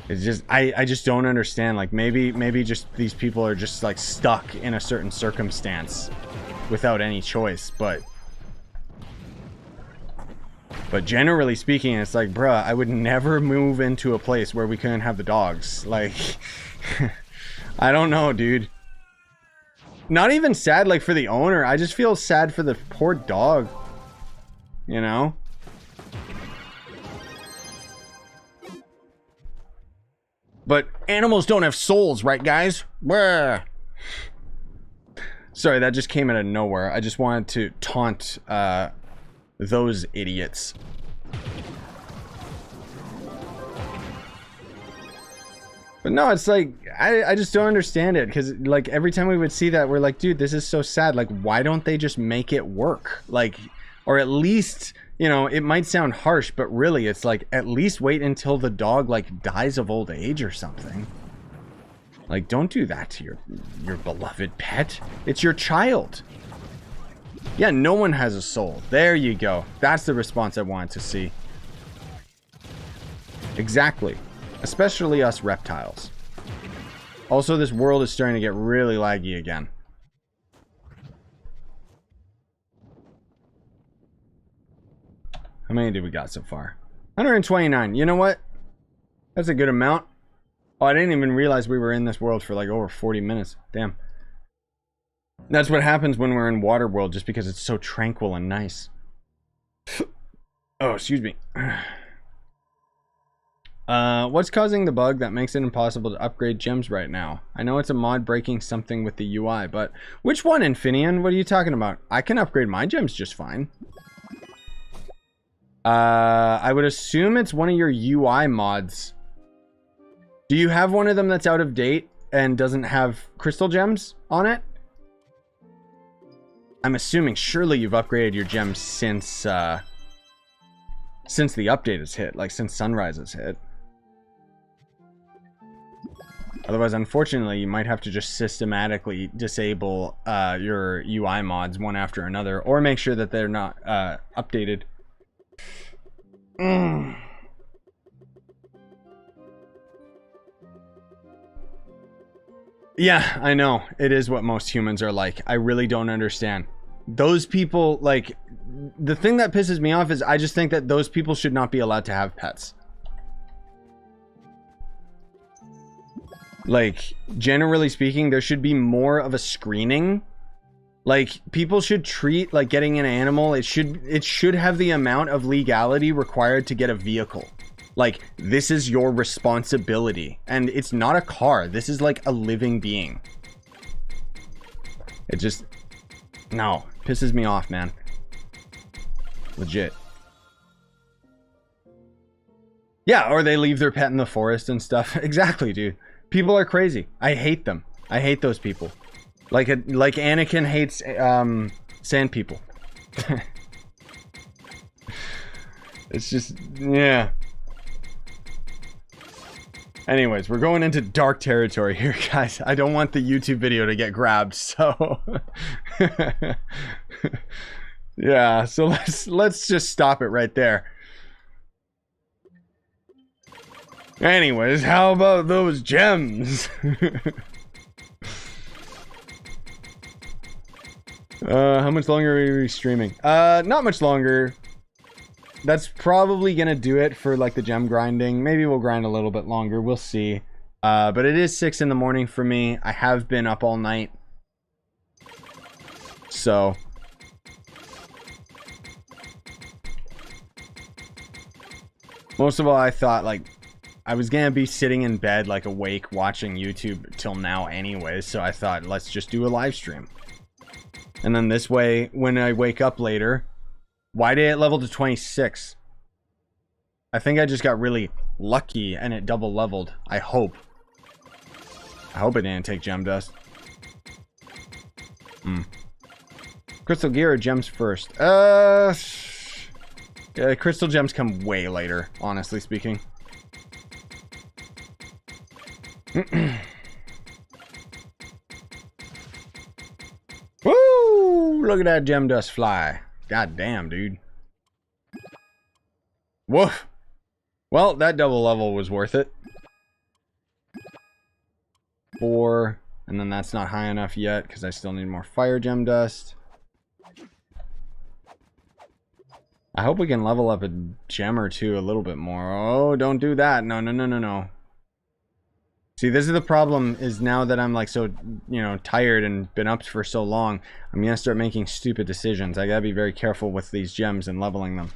it's just, I just don't understand. Like, maybe just these people are just, like, stuck in a certain circumstance without any choice. But generally speaking, it's like, bruh, I would never move into a place where we couldn't have the dogs. Like, I don't know, dude. Not even sad, like, for the owner. I just feel sad for the poor dog. You know? But animals don't have souls, right, guys? Blah. Sorry, that just came out of nowhere. I just wanted to taunt those idiots. But no, it's like, I just don't understand it. Because, like, every time we would see that, we're like, dude, this is so sad. Like, why don't they just make it work? Like, or at least... You know, it might sound harsh, but really, it's like, at least wait until the dog, like, dies of old age or something. Like, don't do that to your beloved pet. It's your child. Yeah, no one has a soul. There you go. That's the response I wanted to see. Exactly. Especially us reptiles. Also, this world is starting to get really laggy again. How many did we got so far? 129. You know what? That's a good amount. Oh, I didn't even realize we were in this world for like over 40 minutes. Damn. That's what happens when we're in water world, just because it's so tranquil and nice. Oh, excuse me. What's causing the bug that makes it impossible to upgrade gems right now? I know it's a mod breaking something with the UI, but which one, Infineon? What are you talking about? I can upgrade my gems just fine. I would assume it's one of your UI mods. Do you have one of them that's out of date and doesn't have crystal gems on it? I'm assuming surely you've upgraded your gems since the update has hit, like since Sunrise has hit. Otherwise, unfortunately, you might have to just systematically disable your UI mods one after another, or make sure that they're not updated. Yeah, I know. It is what most humans are like. I really don't understand. Those people, like, the thing that pisses me off is I just think that those people should not be allowed to have pets. Like, generally speaking, there should be more of a screening Like, people should treat like getting an animal, it should have the amount of legality required to get a vehicle. Like, this is your responsibility, and it's not a car. This is like a living being. It just, no, pisses me off, man. Legit. Yeah, or they leave their pet in the forest and stuff. Exactly, dude. People are crazy. I hate them. I hate those people. Like Anakin hates sand people. It's just, yeah. Anyways, we're going into dark territory here, guys. I don't want the YouTube video to get grabbed, so yeah, so let's just stop it right there. Anyways, how about those gems? How much longer are we streaming? Not much longer. That's probably gonna do it for like the gem grinding. Maybe we'll grind a little bit longer. We'll see. But it is 6 in the morning for me. I have been up all night. So most of all, I thought like I was gonna be sitting in bed like awake watching YouTube till now anyways, so I thought let's just do a live stream. And then this way, when I wake up later, why did it level to 26? I think I just got really lucky and it double leveled. I hope. I hope it didn't take gem dust. Crystal gear or gems first? Crystal gems come way later, honestly speaking. Woo! Look at that gem dust fly. God damn, dude. Woof. Well, that double level was worth it. 4. And then that's not high enough yet because I still need more fire gem dust. I hope we can level up a gem or two a little bit more. Oh, don't do that. No, no, no, no, no. See, this is the problem, is now that I'm like so, you know, tired and been up for so long, I'm gonna start making stupid decisions. I gotta be very careful with these gems and leveling them.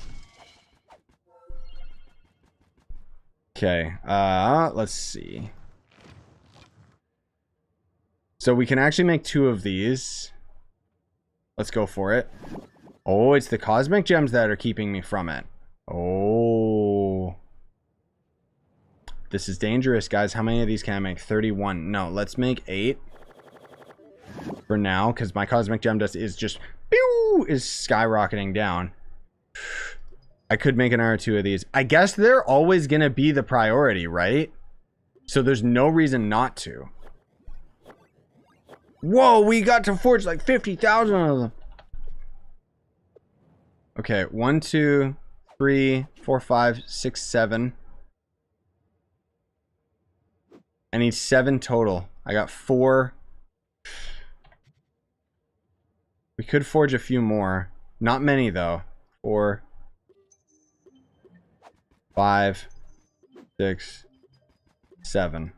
Okay, let's see. So we can actually make 2 of these. Let's go for it. Oh, it's the cosmic gems that are keeping me from it. Oh. This is dangerous, guys. How many of these can I make? 31. No, let's make 8. For now, because my cosmic gem dust is just... Pew, is skyrocketing down. I could make another 2 of these. I guess they're always going to be the priority, right? So there's no reason not to. Whoa, we got to forge like 50,000 of them. Okay, 1, 2, 3, 4, 5, 6, 7. I need 7 total. I got 4. We could forge a few more. Not many though. 4, 5, 6, 7.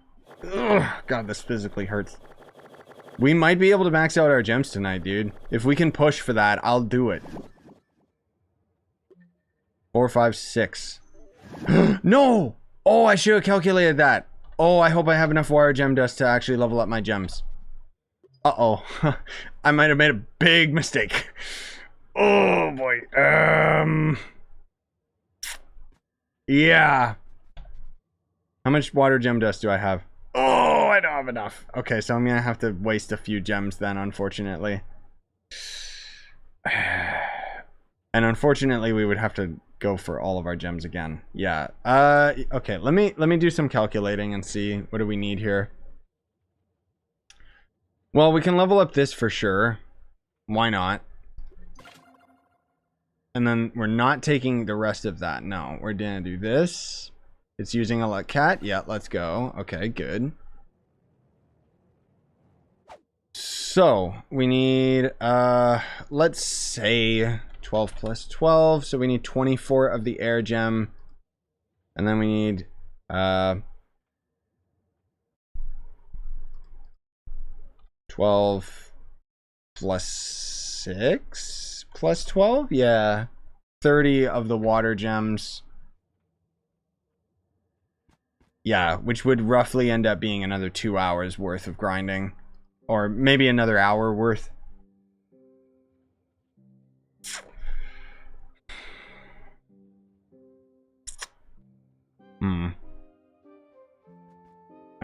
Ugh, God, this physically hurts. We might be able to max out our gems tonight, dude. If we can push for that, I'll do it. 4, 5, 6. No! Oh, I should have calculated that. Oh, I hope I have enough wire gem dust to actually level up my gems. Uh-oh. I might have made a big mistake. Oh, boy. Yeah. How much water gem dust do I have? Oh, I don't have enough. Okay, so I'm gonna have to waste a few gems then, unfortunately. And unfortunately, we would have to go for all of our gems again. Yeah. Okay, let me do some calculating and see what do we need here. Well, we can level up this for sure. Why not? And then we're not taking the rest of that. No, we're gonna do this. It's using a luck cat. Yeah, let's go. Okay, good. So we need let's say 12 plus 12, so we need 24 of the air gem, and then we need 12 plus 6 plus 12. Yeah, 30 of the water gems. Yeah, which would roughly end up being another 2 hours worth of grinding, or maybe another hour worth.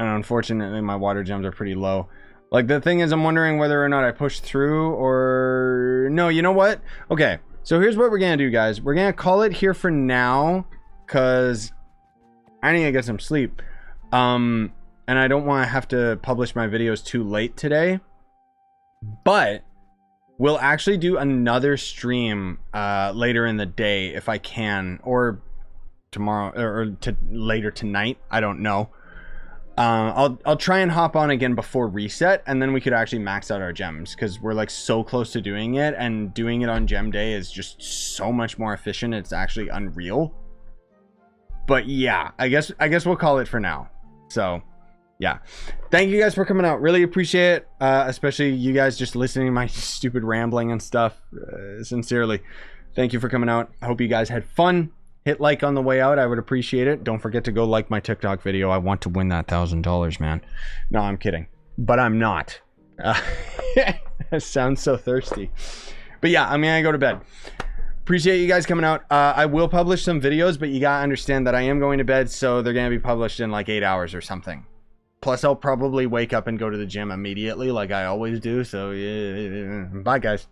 And unfortunately, my water gems are pretty low. Like, the thing is, I'm wondering whether or not I push through or... No, you know what? Okay, so here's what we're gonna do, guys. We're gonna call it here for now, because I need to get some sleep. And I don't want to have to publish my videos too late today. But we'll actually do another stream later in the day if I can, or tomorrow, or later tonight. I don't know. I'll try and hop on again before reset, and then we could actually max out our gems, because we're like so close to doing it, and doing it on gem day is just so much more efficient. It's actually unreal. But yeah, I guess we'll call it for now. So yeah, thank you guys for coming out. Really appreciate it, especially you guys just listening to my stupid rambling and stuff. Sincerely, thank you for coming out. I hope you guys had fun. Hit like on the way out. I would appreciate it. Don't forget to go like my TikTok video. I want to win that $1,000, man. No, I'm kidding. But I'm not. That sounds so thirsty. But yeah, I'm gonna go to bed. Appreciate you guys coming out. I will publish some videos, but you gotta understand that I am going to bed, so they're gonna be published in like 8 hours or something. Plus, I'll probably wake up and go to the gym immediately like I always do. So yeah. Bye, guys.